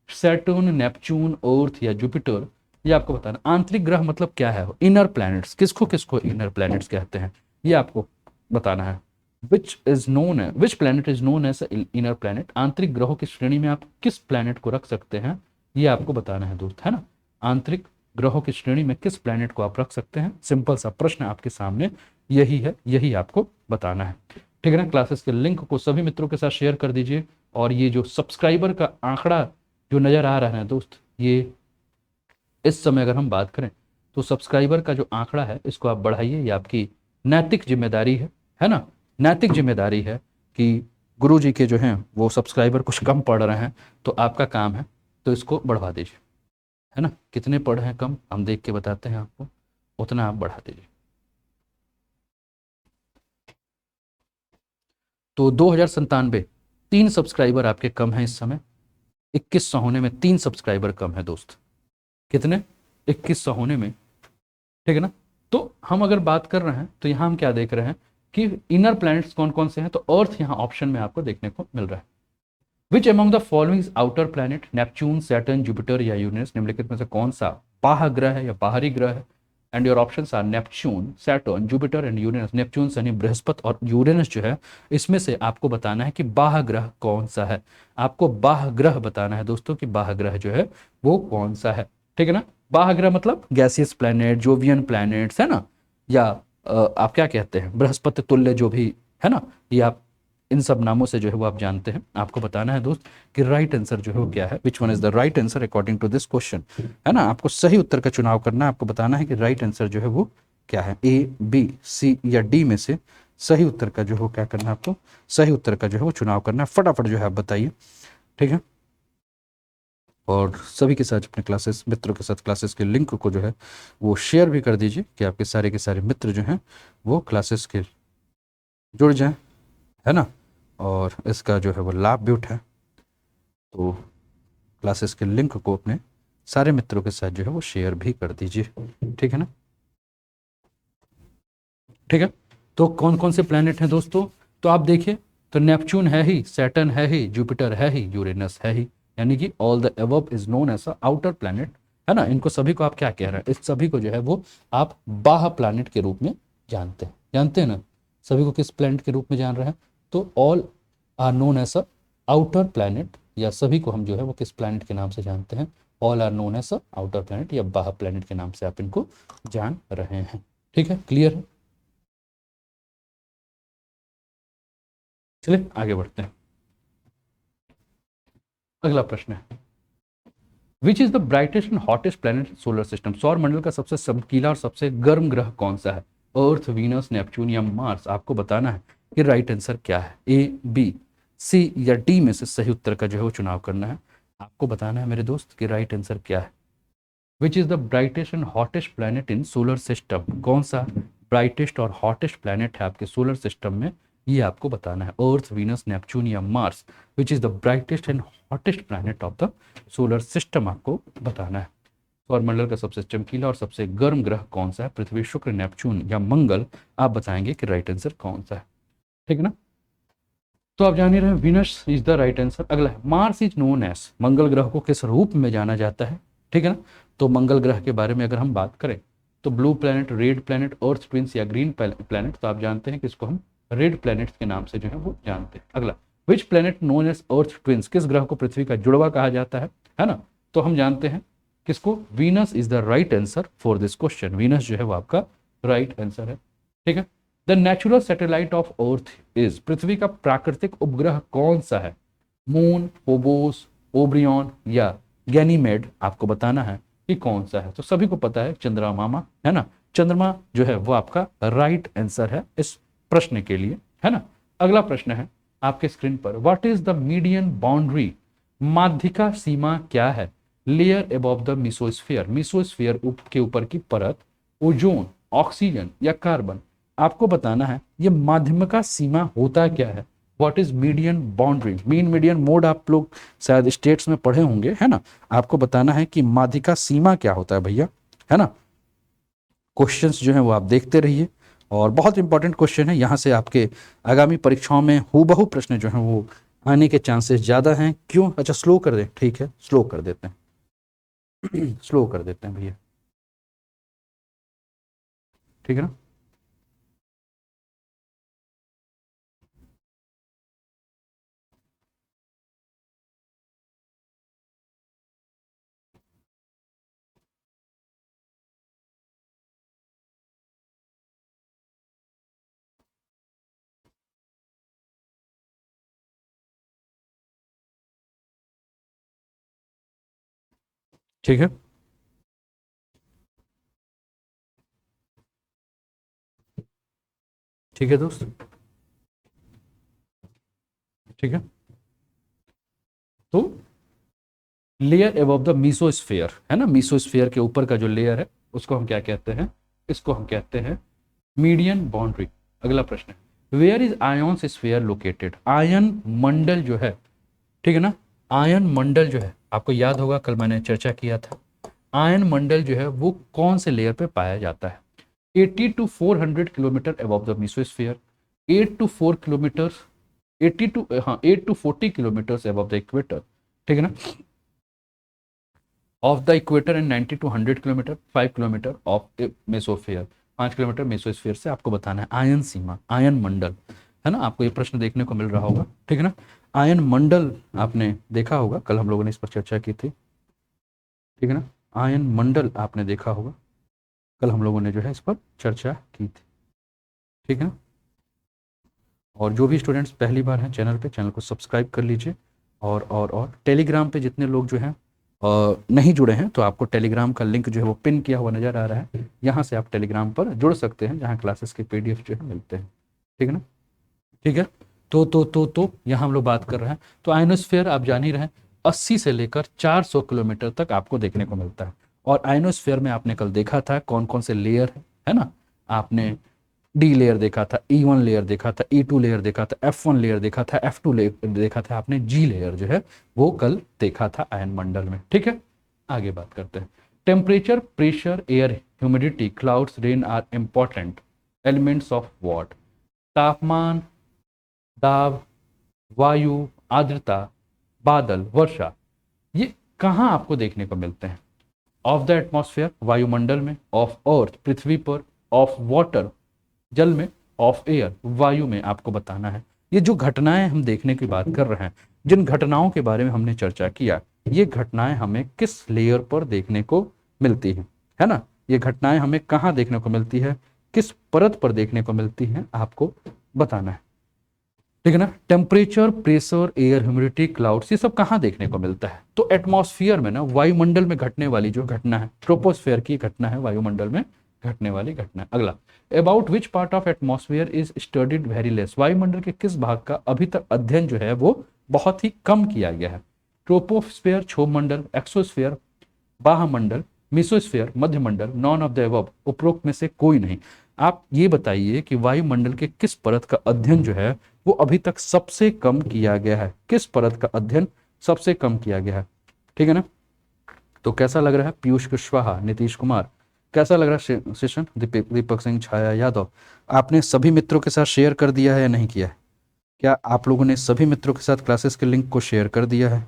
सैटर्न, नेपच्यून, अर्थ या जुपिटर, ये आपको बताना। आंतरिक ग्रह मतलब क्या है, इनर प्लैनेट्स, किसको किसको इनर प्लैनेट्स कहते हैं, ये आपको बताना है। Which planet is known as inner planet, आंतरिक ग्रहों की श्रेणी में आप किस प्लैनेट को रख सकते हैं, ये आपको बताना है दोस्त, है ना। आंतरिक ग्रहों की श्रेणी में किस प्लैनेट को आप रख सकते हैं, सिंपल सा प्रश्न आपके सामने यही है, यही आपको बताना है। ठीक है ना, क्लासेस के लिंक को सभी मित्रों के साथ शेयर कर दीजिए। और ये जो सब्सक्राइबर का आंकड़ा जो नज़र आ रहा है दोस्त, ये इस समय अगर हम बात करें तो सब्सक्राइबर का जो आंकड़ा है इसको आप बढ़ाइए, ये आपकी नैतिक जिम्मेदारी है ना। नैतिक जिम्मेदारी है कि गुरु जी के जो हैं वो सब्सक्राइबर कुछ कम पढ़ रहे हैं, तो आपका काम है तो इसको बढ़वा दीजिए, है ना। कितने पढ़ हैं कम, हम देख के बताते हैं आपको, उतना आप बढ़ा दीजिए। तो 2097, 3 सब्सक्राइबर आपके कम हैं इस समय। 2100 होने में 3 सब्सक्राइबर कम है दोस्त, कितने, 2100 होने में, ठीक है ना। तो हम अगर बात कर रहे हैं तो यहाँ हम क्या देख रहे हैं कि इनर प्लैनेट्स कौन कौन से हैं, तो अर्थ यहाँ ऑप्शन में आपको देखने को मिल रहा है। Which among the following outer planet, Neptune, Saturn, Jupiter या यूरेनस, निम्नलिखित में से कौन सा बाह्य ग्रह है या बाहरी ग्रह है। And your options are Neptune, Saturn, Jupiter and Uranus. Neptune शनि बृहस्पति और यूरेनस जो है, इसमें से आपको बताना है कि बाह्य ग्रह कौन सा है। आपको बाह्य ग्रह बताना है दोस्तों कि बाह्य ग्रह जो है वो कौन सा है, ठीक है ना। बाह्य ग्रह मतलब गैसियस प्लैनेट, जोवियन प्लैनेट्स, है ना, या आप क्या कहते हैं बृहस्पति तुल्य जो भी, है ना, ये आप इन सब नामों से जो है वो आप जानते हैं। आपको बताना है दोस्त कि राइट आंसर जो है वो क्या है, which one is the right answer according to this question, है ना। आपको सही उत्तर का चुनाव करना है, आपको बताना है कि राइट आंसर जो है वो क्या है, ए, बी, सी या डी में से सही उत्तर का जो है क्या करना है, आपको सही उत्तर का जो है वो चुनाव करना है। फटाफट जो है आप बताइए, ठीक है। और सभी के साथ अपने क्लासेस मित्रों के साथ क्लासेस के लिंक को जो है वो शेयर भी कर दीजिए कि आपके सारे के सारे मित्र जो हैं वो क्लासेस के जुड़ जाएं, है ना, और इसका जो है वो लाभ भी उठाएं। तो क्लासेस के लिंक को अपने सारे मित्रों के साथ जो है वो शेयर भी कर दीजिए, ठीक है ना, ठीक है। तो कौन कौन से प्लैनेट हैं दोस्तों, तो आप देखिए, तो नेपच्यून है ही, सैटर्न है ही, जुपिटर है ही, यूरेनस है ही, यानी कि all the above is known as a outer planet, है ना। इनको सभी को आप क्या कह रहे हैं, इस सभी को जो है वो आप बाह्य प्लैनेट के रूप में जानते हैं ना। सभी को किस प्लैनेट के रूप में जान रहे हैं, तो all are known as a outer planet, या सभी को हम जो है वो किस प्लैनेट के नाम से जानते हैं, all are known as a outer planet या बाह्य प्लैनेट के नाम से आप इनको जान रहे हैं, ठीक है, क्लियर है। चलिए आगे बढ़ते हैं, अगला प्रश्न है, which is the brightest and hottest planet solar system, सौर मंडल का सबसे चमकीला और सबसे गर्म ग्रह कौन सा है, अर्थ, वीनस, नेपच्यून या मार्स। आपको बताना है कि राइट आंसर क्या है, ए, बी, सी या डी में से सही उत्तर का जो है वो चुनाव करना है। आपको बताना है मेरे दोस्त कि राइट आंसर क्या है। Which is the brightest and hottest planet in solar system, कौन सा ब्राइटेस्ट और हॉटेस्ट प्लैनेट है आपके सोलर सिस्टम में, ये आपको बताना है। अर्थ, वीनस, नेपच्यून या Mars, which is the brightest and hottest planet of the solar system, आपको बताना है। सौरमंडल का सबसे चमकीला और सबसे गर्म ग्रह कौन सा है? पृथ्वी, शुक्र, नेपच्यून या मंगल? आप बताएंगे कि राइट आंसर कौन सा है। ठीक है ना। तो आप जान ही रहे हैं Venus is the right answer. अगला है मार्स इज नोन एज, मंगल ग्रह को किस रूप में जाना जाता है? ठीक है ना। तो मंगल ग्रह के बारे में अगर हम बात करें तो ब्लू प्लैनेट, रेड प्लैनेट, अर्थ ट्विंस या ग्रीन प्लैनेट, तो आप जानते हैं कि इसको हम रेड प्लैनेट्स के नाम से जो है वो जानते हैं। अगला, which planet known as earth twins, किस ग्रह को पृथ्वी का जुड़वा कहा जाता है ना। तो हम जानते हैं किसको, Venus is the right answer for this question. Venus जो है वो आपका राइट आंसर है। ठीक है। The natural satellite of earth is, पृथ्वी का प्राकृतिक उपग्रह कौन सा है? मून, फोबोस, ओब्रियन या गैनीमेड? आपको बताना है कि कौन सा है। तो सभी को पता है चंद्रमा, है ना। चंद्रमा जो है वो आपका राइट आंसर है इस प्रश्न के लिए, है ना। अगला प्रश्न है आपके स्क्रीन पर, what is the median boundary, माध्यिका सीमा क्या है? लेयर अबव द मिसोस्फीयर, मिसोस्फीयर के ऊपर की परत, ओजोन, ऑक्सीजन या कार्बन? आपको बताना है ये माध्यिका सीमा होता क्या है। What is median boundary, mean median mode आप लोग शायद स्टेट्स में पढ़े होंगे, है ना। आपको बताना है कि माध्यिका सीमा क्या होता है भैया, है ना। क्वेश्चंस जो है वो आप देखते रहिए और बहुत इंपॉर्टेंट क्वेश्चन है, यहाँ से आपके आगामी परीक्षाओं में हूबहू प्रश्न जो हैं वो आने के चांसेस ज़्यादा हैं। क्यों? अच्छा स्लो कर दें, ठीक है स्लो कर देते हैं स्लो कर देते हैं भैया, ठीक है ना। ठीक है। ठीक है दोस्त, ठीक है। तो लेयर अबव द मीसोस्फेयर, है ना, मीसोस्फेयर के ऊपर का जो लेयर है उसको हम क्या कहते हैं? इसको हम कहते हैं मीडियन बाउंड्री। अगला प्रश्न है, where is ionosphere located, आयन मंडल जो है, ठीक है ना। आयन मंडल जो है आपको याद होगा कल मैंने चर्चा किया था, आयन मंडल जो है वो कौन से लेयर पे पाया जाता है? 80 to 400 kilometre above the mesosphere, 8 to 4 kilometre, 80 to हाँ 8 to 40 kilometre above the equator, ठीक है ना, of the equator and 90 to 100 kilometre, 5 kilometre of mesosphere, 5 kilometre mesosphere से। आपको बताना है आयन सीमा, आयन मंडल, है ना। आपको ये प्रश्न देखने को मिल रहा होगा, ठीक है ना। आयन मंडल आपने देखा होगा, कल हम लोगों ने इस पर चर्चा की थी, ठीक है ना। आयन मंडल आपने देखा होगा, कल हम लोगों ने जो है इस पर चर्चा की थी, ठीक है ना। और जो भी स्टूडेंट्स पहली बार हैं चैनल पे, चैनल को सब्सक्राइब कर लीजिए। और टेलीग्राम पे जितने लोग जो हैं नहीं जुड़े हैं तो आपको टेलीग्राम का लिंक जो है वो पिन किया हुआ नज़र आ रहा है, यहाँ से आप टेलीग्राम पर जुड़ सकते हैं जहाँ क्लासेस के पीडीएफ जो है मिलते हैं, ठीक है ना। ठीक है। तो यहाँ हम लोग बात कर रहे हैं, तो आयनोस्फेयर आप जान ही रहे हैं 80 से लेकर 400 किलोमीटर तक आपको देखने को मिलता है। और आयनोस्फेयर में आपने कल देखा था कौन कौन से लेयर है ना। आपने डी लेयर देखा था, E1 लेयर देखा था, E2 लेयर देखा था, F1 लेयर देखा था, F2 लेयर देखा था, आपने जी लेयर जो है वो कल देखा था आयन मंडल में, ठीक है। आगे बात करते हैं, temperature, pressure, air, humidity, clouds, rain are important elements of what? तापमान, दाब, वायु, आर्द्रता, बादल, वर्षा, ये कहाँ आपको देखने को मिलते हैं? ऑफ द एटमॉस्फेयर, वायुमंडल में, ऑफ अर्थ, पृथ्वी पर, ऑफ वाटर, जल में, ऑफ एयर, वायु में। आपको बताना है ये जो घटनाएं हम देखने की बात कर रहे हैं, जिन घटनाओं के बारे में हमने चर्चा किया, ये घटनाएं हमें किस लेयर पर देखने को मिलती हैं, है ना। ये घटनाएं हमें कहाँ देखने को मिलती है, किस परत पर देखने को मिलती हैं, आपको बताना है, ठीक है ना। Temperature, pressure, air, humidity, clouds, ये सब कहाँ देखने को मिलता है? तो एटमॉस्फेयर में ना, वायुमंडल में घटने वाली जो घटना है, ट्रोपोस्फेयर की घटना है, वायुमंडल में घटने वाली घटना है। अगला, about which part of atmosphere is studied very less, वायुमंडल के किस भाग का अभी तक अध्ययन जो है वो बहुत ही कम किया गया है? ट्रोपोस्फेयर, क्षोभमंडल, एक्सोस्फेयर, बाह्यमंडल, मिसोस्फेयर, मध्यमंडल, नॉन ऑफ द अबव, उपरोक्त में से कोई नहीं। आप ये बताइए कि वायुमंडल के किस परत का अध्ययन जो है वो अभी तक सबसे कम किया गया है? किस परत का अध्ययन सबसे कम किया गया है, ठीक है ना। तो कैसा लग रहा है पीयूष कुशवाहा, नीतीश कुमार, कैसा लग रहा है सेशन? दीपक सिंह, छाया यादव, आपने सभी मित्रों के साथ शेयर कर दिया है या नहीं किया है? क्या आप लोगों ने सभी मित्रों के साथ क्लासेस के लिंक को शेयर कर दिया है?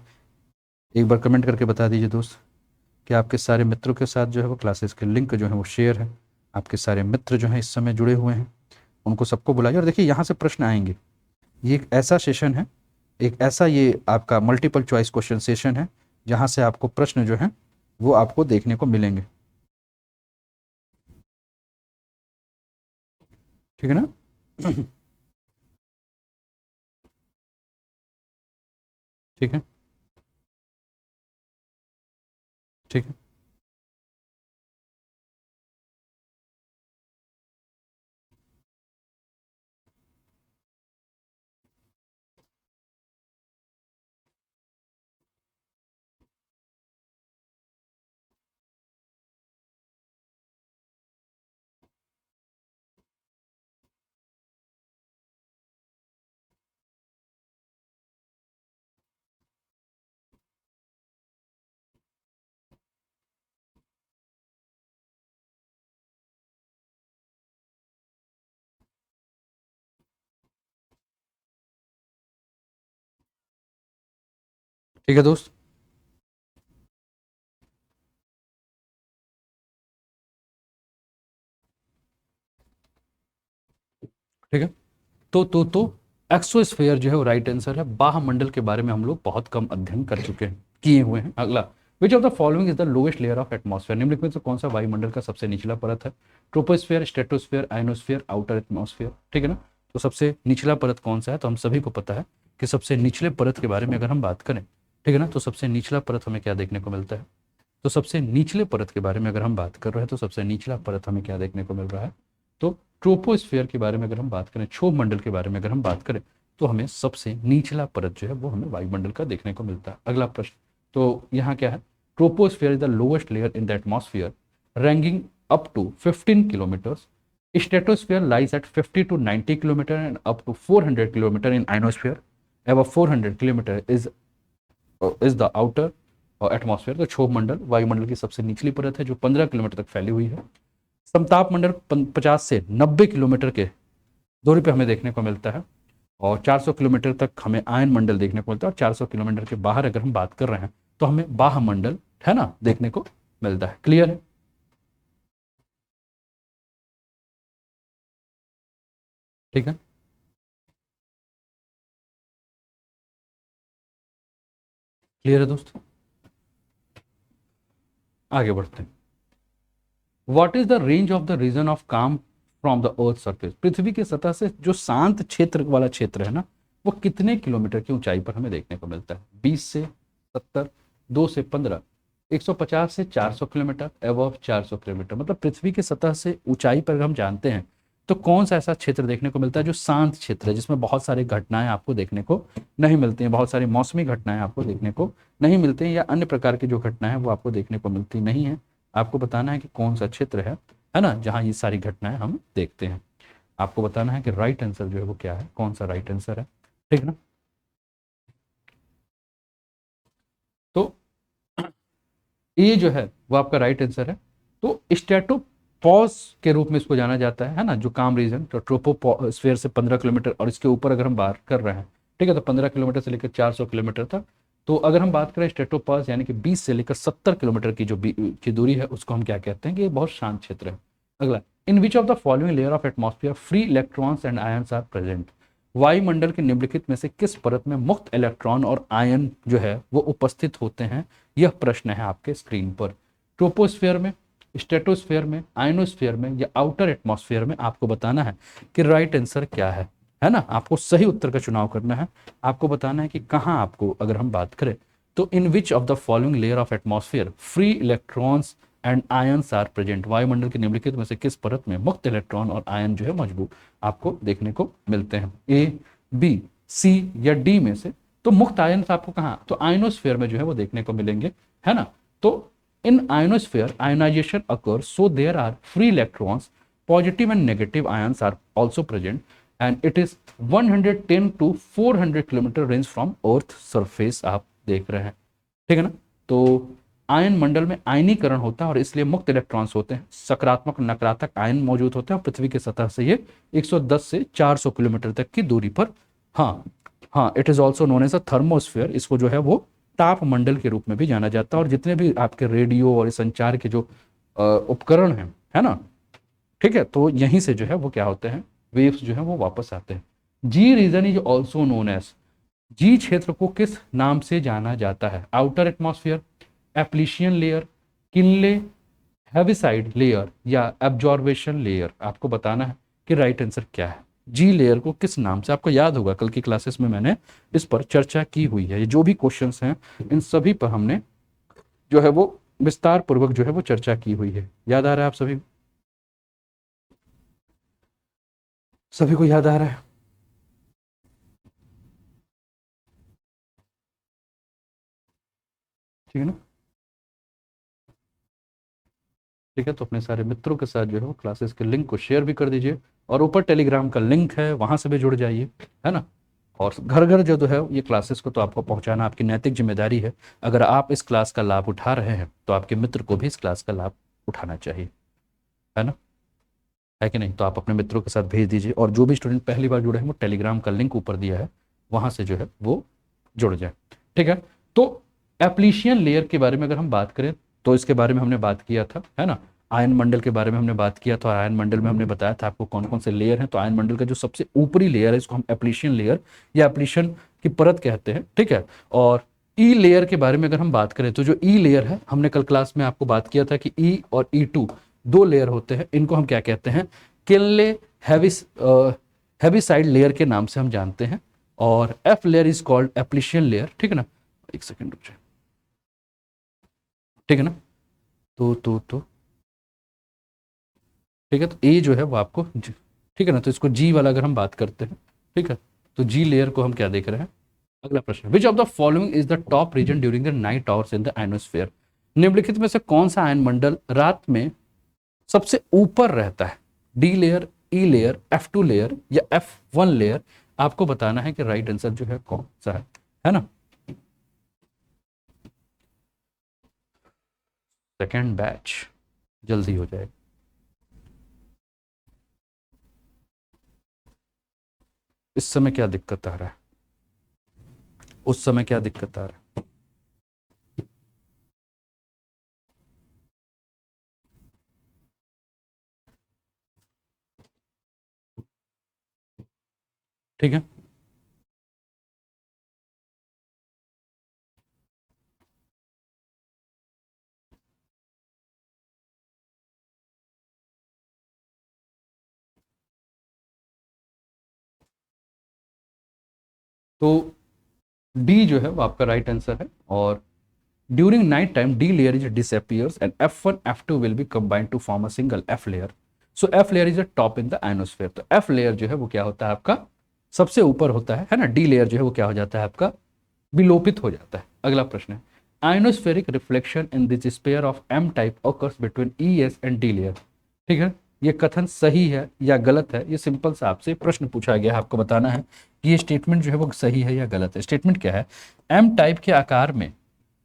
एक बार कमेंट करके बता दीजिए दोस्त कि आपके सारे मित्रों के साथ जो है वो क्लासेस के लिंक जो है वो शेयर है। आपके सारे मित्र जो हैं इस समय जुड़े हुए हैं, उनको सबको बुलाइए। और देखिए यहाँ से प्रश्न आएंगे, ये एक ऐसा सेशन है, एक ऐसा ये आपका मल्टीपल चॉइस क्वेश्चन सेशन है जहाँ से आपको प्रश्न जो है वो आपको देखने को मिलेंगे। ठीक है ना? ठीक है, ठीक है, ठीक है दोस्त। ठीक है, तो एक्सोस्फेयर जो है वो राइट आंसर है। बाहमंडल के बारे में हम लोग बहुत कम अध्ययन कर चुके हैं, किए हुए हैं। अगला, which of the following is the lowest layer of atmosphere? निम्नलिखित में से कौन सा वायुमंडल का सबसे निचला परत है? Troposphere, stratosphere, ionosphere, outer atmosphere. ठीक है ना? तो सबसे निचला परत कौन सा है? तो हम सभी को पता है कि सबसे निचले परत के बारे में अगर हम बात करें, ठीक है ना, तो सबसे निचला परत हमें क्या देखने को मिलता है? तो सबसे निचले परत के बारे में अगर हम बात कर रहे हैं तो सबसे निचला परत हमें क्या देखने को मिल रहा है? तो ट्रोपोस्फेयर के बारे में अगर हम बात करें, क्षोभ मंडल के बारे में अगर हम बात करें, तो हमें सबसे निचला परत जो है वो हमें वायुमंडल का देखने को मिलता है। अगला प्रश्न, तो यहाँ क्या है? Troposphere is the lowest layer in the atmosphere ranking up to 15 kilometres. Stratosphere lies at 50 to 90 kilometre and up to 400 kilometre in ionosphere. Above 400 kilometre is the outer atmosphere. तो क्षोभ मंडल वायुमंडल की सबसे निचली परत है जो 15 किलोमीटर तक फैली हुई है। समताप मंडल 50 से 90 किलोमीटर के दूरी पे हमें देखने को मिलता है, और 400 किलोमीटर तक हमें आयन मंडल देखने को मिलता है। और 400 किलोमीटर के बाहर अगर हम बात कर रहे हैं तो हमें बाह्य मंडल, है ना, देखने को मिलता है। क्लियर है? ठीक है, क्लियर है दोस्त? आगे बढ़ते हैं। What is the range of the region of calm from the earth surface? पृथ्वी की सतह से जो शांत क्षेत्र वाला क्षेत्र है ना, वो कितने किलोमीटर की ऊंचाई पर हमें देखने को मिलता है? 20 से 70, 2 से 15, 150 से 400 किलोमीटर, एवव 400 किलोमीटर। मतलब पृथ्वी की सतह से ऊंचाई पर अगर हम जानते हैं तो कौन सा ऐसा क्षेत्र देखने को मिलता है जो शांत क्षेत्र है, जिसमें बहुत सारी घटनाएं आपको देखने को नहीं मिलती हैं, बहुत सारी मौसमी घटनाएं आपको देखने को नहीं मिलती हैं, या अन्य प्रकार की जो घटनाएं हैं वो आपको देखने को मिलती नहीं है। आपको बताना है कि कौन सा क्षेत्र है ना, जहाँ ये सारी घटनाएं हम देखते हैं। आपको बताना है कि राइट आंसर जो है वो क्या है, कौन सा राइट आंसर है। ठीक है ना? तो ये जो है वो आपका राइट आंसर है। तो स्ट्रेटोपॉज के रूप में इसको जाना जाता है ना, जो काम रीजन, तो ट्रोपोस्फेयर से 15 किलोमीटर और इसके ऊपर अगर हम बात कर रहे हैं, ठीक है, तो 15 किलोमीटर से लेकर 400 किलोमीटर तक। तो अगर हम बात करें स्ट्रेटोपॉज यानी कि 20 से लेकर 70 किलोमीटर की जो की दूरी है, उसको हम क्या कहते हैं कि ये बहुत शांत क्षेत्र है। अगला, in which of the following layer of atmosphere free electrons and ions are present? वायुमंडल के निम्नलिखित में से किस परत में मुक्त इलेक्ट्रॉन और आयन जो है वो उपस्थित होते हैं? यह प्रश्न है आपके स्क्रीन पर। ट्रोपोस्फेयर में, स्ट्रेटोस्फेयर में, आयनोस्फेयर में, या आउटर एटमॉस्फेयर में? आपको बताना है कि राइट आंसर क्या है ना? आपको सही उत्तर का चुनाव करना है। आपको बताना है कि कहाँ आपको, अगर हम बात करें तो in which of the following layer of atmosphere free electrons and ions are present? वायुमंडल के निम्नलिखित में से किस परत में मुक्त इलेक्ट्रॉन और आयन जो है मौजूद आपको देखने को मिलते हैं? ए, बी, सी या डी में से? तो मुक्त आयन आपको कहाँ, तो आयनोस्फेयर में जो है वो देखने को मिलेंगे, है ना? तो in ionosphere ionization occurs so there are free electrons, positive and negative ions are also present, and it is 110 to 400 kilometre range from earth surface आप देख रहे हैं। ठीक है ना? तो आयन मंडल में आयनीकरण होता है और इसलिए मुक्त इलेक्ट्रॉन्स होते हैं, सकारात्मक नकारात्मक आयन मौजूद होते हैं और पृथ्वी की सतह से ये 110 से 400 किलोमीटर तक की दूरी पर। हाँ हाँ, it is also known as a thermosphere, इसको जो है वो ताप मंडल के रूप में भी जाना जाता है। और जितने भी आपके रेडियो और संचार के जो उपकरण हैं, है ना, ठीक है, तो यहीं से जो है वो क्या होते हैं, वेव्स जो है वो वापस आते हैं। G region is also known as, G क्षेत्र को किस नाम से जाना जाता है? Outer atmosphere, Appleton layer, Kennelly, Heaviside layer या एब्जॉर्बेशन लेयर? आपको बताना है कि राइट आंसर क्या है। जी लेयर को किस नाम से, आपको याद होगा कल की क्लासेस में मैंने इस पर चर्चा की हुई है। ये जो भी क्वेश्चंस हैं इन सभी पर हमने जो है वो विस्तार पूर्वक जो है वो चर्चा की हुई है। याद आ रहा है आप सभी, सभी को याद आ रहा है? ठीक है ना? ठीक है, तो अपने सारे मित्रों के साथ जो है वो क्लासेस के लिंक को शेयर भी कर दीजिए और ऊपर टेलीग्राम का लिंक है, वहां से भी जुड़ जाइए, है ना। और घर घर जो है ये क्लासेस को तो आपको पहुंचाना आपकी नैतिक जिम्मेदारी है। अगर आप इस क्लास का लाभ उठा रहे हैं तो आपके मित्र को भी इस क्लास का लाभ उठाना चाहिए, है ना, है कि नहीं? तो आप अपने मित्रों के साथ भेज दीजिए और जो भी स्टूडेंट पहली बार जुड़े हैं वो टेलीग्राम का लिंक ऊपर दिया है, वहां से जो है वो जुड़ जाए। ठीक है, तो एप्लीशियन लेयर के बारे में अगर हम बात करें तो इसके बारे में हमने बात किया था, है ना। आयन मंडल के बारे में हमने बात किया था और आयन मंडल में हमने बताया था आपको कौन कौन से लेयर हैं। तो आयन मंडल का जो सबसे ऊपरी लेयर है इसको हम एप्लीशियन लेयर या एप्लीशन की परत कहते हैं, ठीक है। और ई लेयर के बारे में अगर हम बात करें तो जो ई लेयर है, हमने कल क्लास में आपको बात किया था कि ई और ई2 दो लेयर होते हैं, इनको हम क्या कहते हैं, किनले हैविस हैविसाइड लेयर के नाम से हम जानते हैं। और F layer is called Appleton layer, ठीक है ना। एक सेकंड रुक जाए, ठीक है ना। तो ठीक है, तो ए जो है वो आपको ठीक है ना, तो इसको जी वाला अगर हम बात करते हैं, ठीक है, तो जी लेयर को हम क्या देख रहे हैं। अगला प्रश्न, विच of the following is the top reason during the night hours in the ionosphere? निम्नलिखित में से कौन सा आयन मंडल रात में सबसे ऊपर रहता है? डी लेयर, ई लेयर, F2 लेयर या F1 लेयर? आपको बताना है कि राइट आंसर जो है कौन सा है ना। सेकेंड बैच जल्दी हो जाएगा। इस समय क्या दिक्कत आ रहा है, उस समय क्या दिक्कत आ रहा है? ठीक है, तो डी जो है वो आपका राइट आंसर है। और during night time D layer is disappears and F1 F2 will be combined to form a single F layer. So F layer is a top in the ionosphere. तो F layer जो है वो क्या होता है आपका, सबसे ऊपर होता है ना। डी लेयर जो है वो क्या हो जाता है आपका, विलोपित हो जाता है। अगला प्रश्न है, ionospheric reflection in this sphere of M type occurs between ES and D layer. ठीक है, ये कथन सही है या गलत है? ये सिंपल सा आपसे प्रश्न पूछा गया है, आपको बताना है कि ये स्टेटमेंट जो है वो सही है या गलत है। स्टेटमेंट क्या है, एम टाइप के आकार में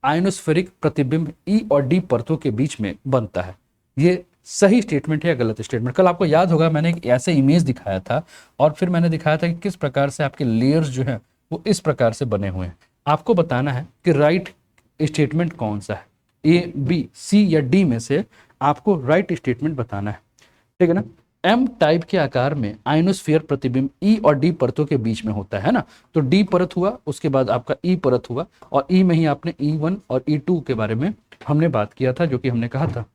आयनोस्फेरिक प्रतिबिंब ई और डी परतों के बीच में बनता है। ये सही स्टेटमेंट है या गलत स्टेटमेंट? कल आपको याद होगा मैंने एक ऐसे इमेज दिखाया था और फिर मैंने दिखाया था कि किस प्रकार से आपके लेयर्स जो है वो इस प्रकार से बने हुए हैं। आपको बताना है कि राइट स्टेटमेंट कौन सा है, ए बी सी या डी में से आपको राइट स्टेटमेंट बताना है, ठीक है ना। एम टाइप के आकार में आयनोस्फीयर प्रतिबिंब ई और डी परतों के बीच में होता है ना। तो डी परत हुआ, उसके बाद आपका ई परत हुआ और ई में ही आपने E1 और E2 के बारे में हमने बात किया था, जो कि हमने कहा था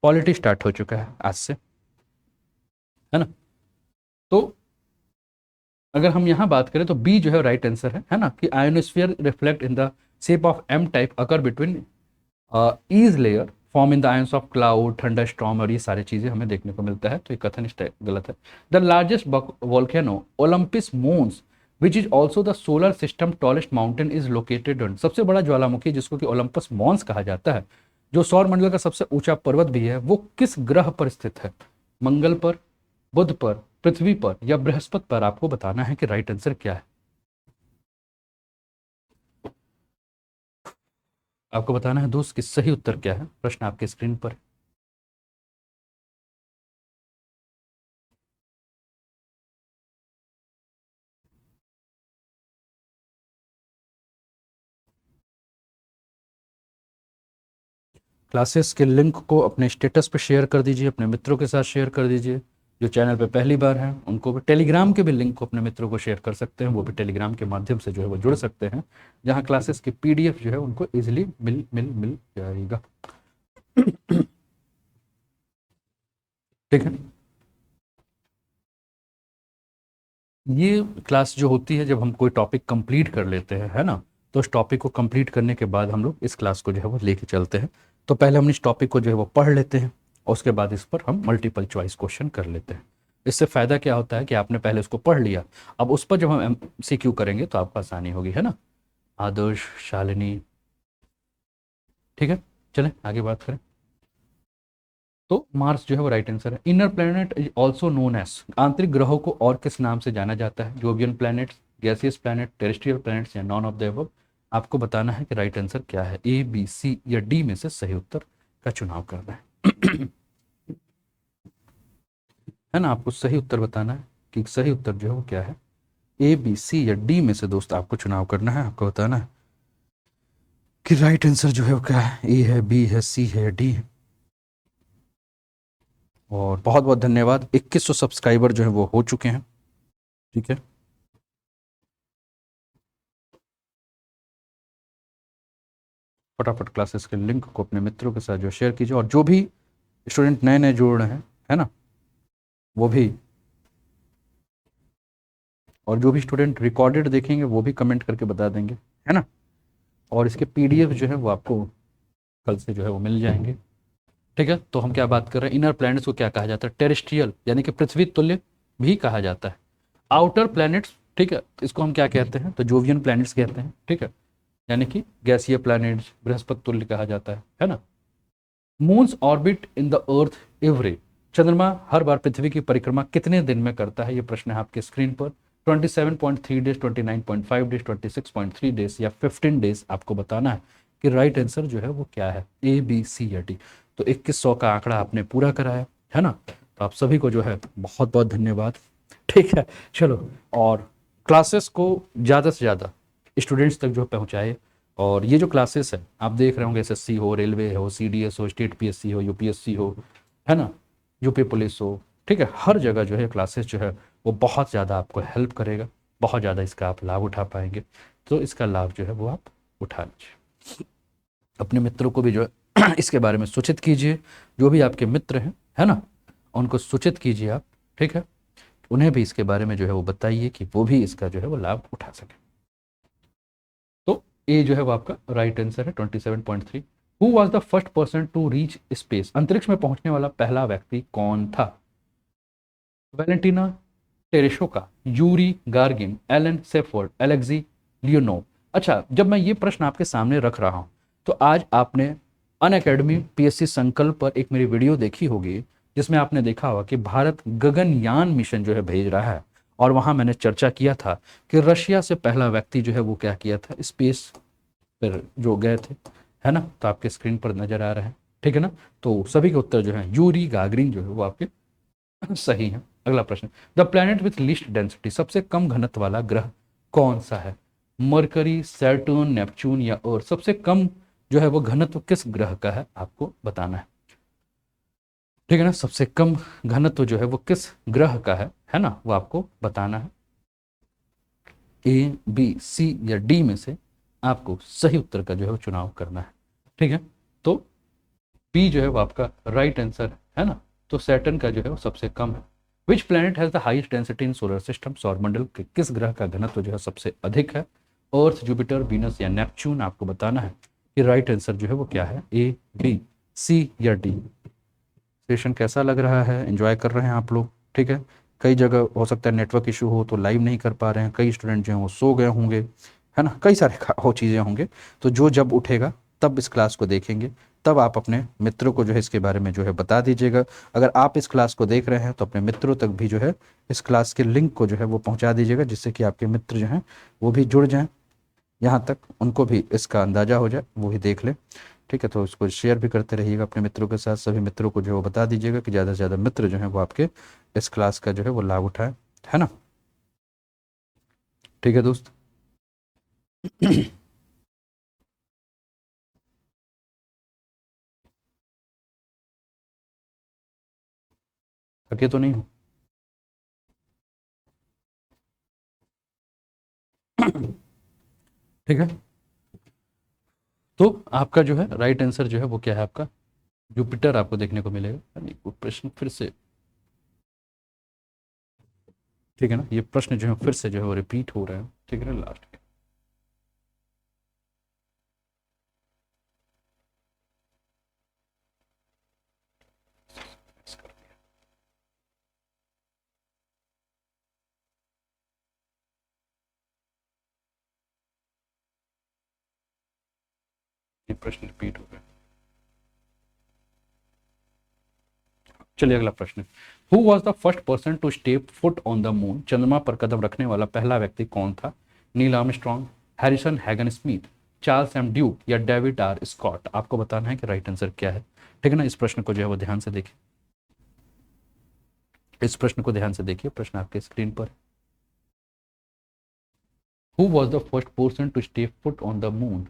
पॉलिटी स्टार्ट हो चुका है आज से, है ना। तो अगर हम यहां बात करें तो बी जो है राइट आंसर है ना, कि ionosphere reflect in the shape of M type occur between Es layer form in the ions of cloud, thunderstorm और ये सारी चीजें हमें देखने को मिलता है। तो ये कथन गलत है। The largest volcano Olympus Mons which is also the solar system tallest mountain is located on, सबसे बड़ा ज्वालामुखी जिसको कि ओलंपस मॉन्स कहा जाता है, जो सौर मंडल का सबसे ऊंचा पर्वत भी है, वो किस ग्रह पर स्थित है? मंगल पर, बुध पर, पृथ्वी पर या बृहस्पति पर? आपको बताना है कि राइट आंसर क्या है। आपको बताना है दोस्त कि सही उत्तर क्या है। प्रश्न आपके स्क्रीन पर है। क्लासेस के लिंक को अपने स्टेटस पे शेयर कर दीजिए, अपने मित्रों के साथ शेयर कर दीजिए। जो चैनल पे पहली बार हैं उनको भी टेलीग्राम के भी लिंक को अपने मित्रों को शेयर कर सकते हैं, वो भी टेलीग्राम के माध्यम से जो है वो जुड़ सकते हैं, जहाँ क्लासेस की पीडीएफ जो है उनको इजीली मिल मिल मिल जाएगा। ठीक है। ये क्लास जो होती है जब हम कोई टॉपिक कंप्लीट कर लेते हैं, है ना, तो उस टॉपिक को कंप्लीट करने के बाद हम लोग इस क्लास को जो है वो लेके चलते हैं। तो पहले हम इस टॉपिक को जो है वो पढ़ लेते हैं और उसके बाद इस पर हम मल्टीपल चॉइस क्वेश्चन कर लेते हैं। इससे फ़ायदा क्या होता है कि आपने पहले उसको पढ़ लिया, अब उस पर जब हम MCQ करेंगे तो आपको आसानी होगी, है ना। आदर्श, शालिनी, ठीक है। चलें आगे बात करें। तो मार्स जो है वो राइट आंसर है। Inner planet is also known as, आंतरिक ग्रहों को और किस नाम से जाना जाता है? Jovian planets, gaseous planet, terrestrial planets या नॉन ऑफ द अबव। आपको बताना है कि राइट आंसर क्या है, A, B, C या D में से सही उत्तर का चुनाव करना है। है ना, आपको सही उत्तर बताना है कि सही उत्तर जो है वो क्या है, A, B, C या D में से दोस्त आपको चुनाव करना है। आपको बताना है कि राइट आंसर जो है वो क्या है, A है, B है, C है या D है। और बहुत बहुत धन्यवाद, 2100 सब्सक्राइबर जो है वो हो चुके हैं। ठीक है। फटाफट क्लासेस के लिंक को अपने मित्रों के साथ जो शेयर कीजिए, और जो भी स्टूडेंट नए नए जुड़ रहे हैं, है ना, वो भी, और जो भी स्टूडेंट रिकॉर्डेड देखेंगे वो भी कमेंट करके बता देंगे, है ना। और इसके PDF जो है वो आपको कल से जो है वो मिल जाएंगे। ठीक है। तो हम क्या बात कर रहे हैं, इनर प्लैनेट्स को क्या कहा जाता है? टेरेस्ट्रियल, यानी कि पृथ्वी तुल्य भी कहा जाता है। आउटर प्लैनेट्स, ठीक है, इसको हम क्या कहते हैं? तो जोवियन प्लैनेट्स कहते हैं। ठीक है, यानी कि गैसीय प्लैनेट्स, बृहस्पति तुल्य कहा जाता है ना। Moons orbit in the earth every, चंद्रमा हर बार पृथ्वी की परिक्रमा कितने दिन में करता है? ये प्रश्न है आपके स्क्रीन पर। 27.3 डेज, 29.5 डेज, 26.3 डेज या 15 डेज। आपको बताना है कि राइट आंसर जो है वो क्या है, A, B, C या D। तो 2100 का आंकड़ा आपने पूरा कराया, है ना। तो आप सभी को जो है बहुत बहुत धन्यवाद। ठीक है, चलो, और क्लासेस को ज़्यादा से ज़्यादा स्टूडेंट्स तक जो पहुँचाए। और ये जो क्लासेस है आप देख रहे होंगे, SSC हो, रेलवे हो, CDS हो, स्टेट PSC हो, UPSC हो, है ना, यूपी पुलिस हो, ठीक है, हर जगह जो है क्लासेस जो है वो बहुत ज़्यादा आपको हेल्प करेगा, बहुत ज़्यादा इसका आप लाभ उठा पाएंगे। तो इसका लाभ जो है वो आप उठा लीजिए। अपने मित्रों को भी जो है इसके बारे में सूचित कीजिए, जो भी आपके मित्र हैं, है ना, उनको सूचित कीजिए आप। ठीक है, उन्हें भी इसके बारे में जो है वो बताइए कि वो भी इसका जो है वो लाभ उठा सकें। तो ए जो है वो आपका राइट आंसर है, 27.3। Who was the first person to reach space, अंतरिक्ष में पहुंचने वाला पहला व्यक्ति कौन था? Valentina Tereshkova, Yuri Gagarin, Alan Shepard, Alexei Leonov. अच्छा, जब मैं ये प्रश्न आपके सामने रख रहा हूँ तो आज आपने अन अकेडमी PSC संकल्प पर एक मेरी वीडियो देखी होगी, जिसमें आपने देखा होगा कि भारत गगनयान मिशन जो है भेज रहा है, और वहाँ मैंने चर्चा किया था कि रशिया से पहला व्यक्ति जो है वो क्या किया था, स्पेस पर जो गए थे, है ना। तो आपके स्क्रीन पर नजर आ रहे हैं, ठीक है ना। तो सभी के उत्तर जो है यूरी गागरिन जो है वो आपके सही है। अगला प्रश्न, the planet with least density, सबसे कम घनत्व वाला ग्रह कौन सा है? मरकरी, सैटर्न, नेपच्यून या अर्थ। सबसे कम जो है वो घनत्व किस ग्रह का है, आपको बताना है। ठीक है ना, सबसे कम घनत्व जो है वो किस ग्रह का है ना, वो आपको बताना है। A, B, C या D में से आपको सही उत्तर का जो है वो चुनाव करना है। ठीक है, तो बी जो है वो आपका राइट आंसर है ना। तो सैटर्न का जो है वो सबसे कम है। Which planet has the highest density in solar system, सौरमंडल के किस ग्रह का घनत्व जो है सबसे अधिक है? अर्थ, जुपिटर, वीनस या नेपच्यून। आपको बताना है कि राइट आंसर जो है वो क्या है, A, B, C या D। सेशन कैसा लग रहा है, एंजॉय कर रहे हैं आप लोग? ठीक है, कई जगह हो सकता है नेटवर्क इशू हो तो लाइव नहीं कर पा रहे हैं, कई स्टूडेंट जो हैं वो सो गए होंगे, है ना, कई सारे हो चीज़ें होंगे। तो जो जब उठेगा तब इस क्लास को देखेंगे, तब आप अपने मित्रों को जो है इसके बारे में जो है बता दीजिएगा। अगर आप इस क्लास को देख रहे हैं तो अपने मित्रों तक भी जो है इस क्लास के लिंक को जो है वो पहुंचा दीजिएगा, जिससे कि आपके मित्र जो हैं वो भी जुड़ जाएं, यहाँ तक उनको भी इसका अंदाज़ा हो जाए, वो भी देख लें। ठीक है, तो इसको शेयर भी करते रहिएगा अपने मित्रों के साथ। सभी मित्रों को जो है वो बता दीजिएगा कि ज़्यादा से ज़्यादा मित्र जो हैं वो आपके इस क्लास का जो है वो लाभ उठाएं, है ना। ठीक है दोस्त। थके तो नहीं हो? ठीक है, तो आपका जो है राइट आंसर जो है वो क्या है, आपका जुपिटर आपको देखने को मिलेगा। यानी वो प्रश्न फिर से, ठीक है ना, ये प्रश्न जो है फिर से जो है वो रिपीट हो रहे हैं, ठीक है ना, लास्ट के। ये प्रश्न रिपीट हो गए। चलिए अगला प्रश्न। Who was the first person to step foot on the moon? चंद्रमा पर कदम रखने वाला पहला व्यक्ति कौन था? Neil Armstrong, Harrison Hagan Smith, Charles M Duke या डेविड आर स्कॉट? आपको बताना है कि राइट आंसर क्या है। ठीक है ना, इस प्रश्न को जो है वो ध्यान से देखिए, इस प्रश्न को ध्यान से देखिए, प्रश्न आपके स्क्रीन पर। Who was the first person to step foot on the moon?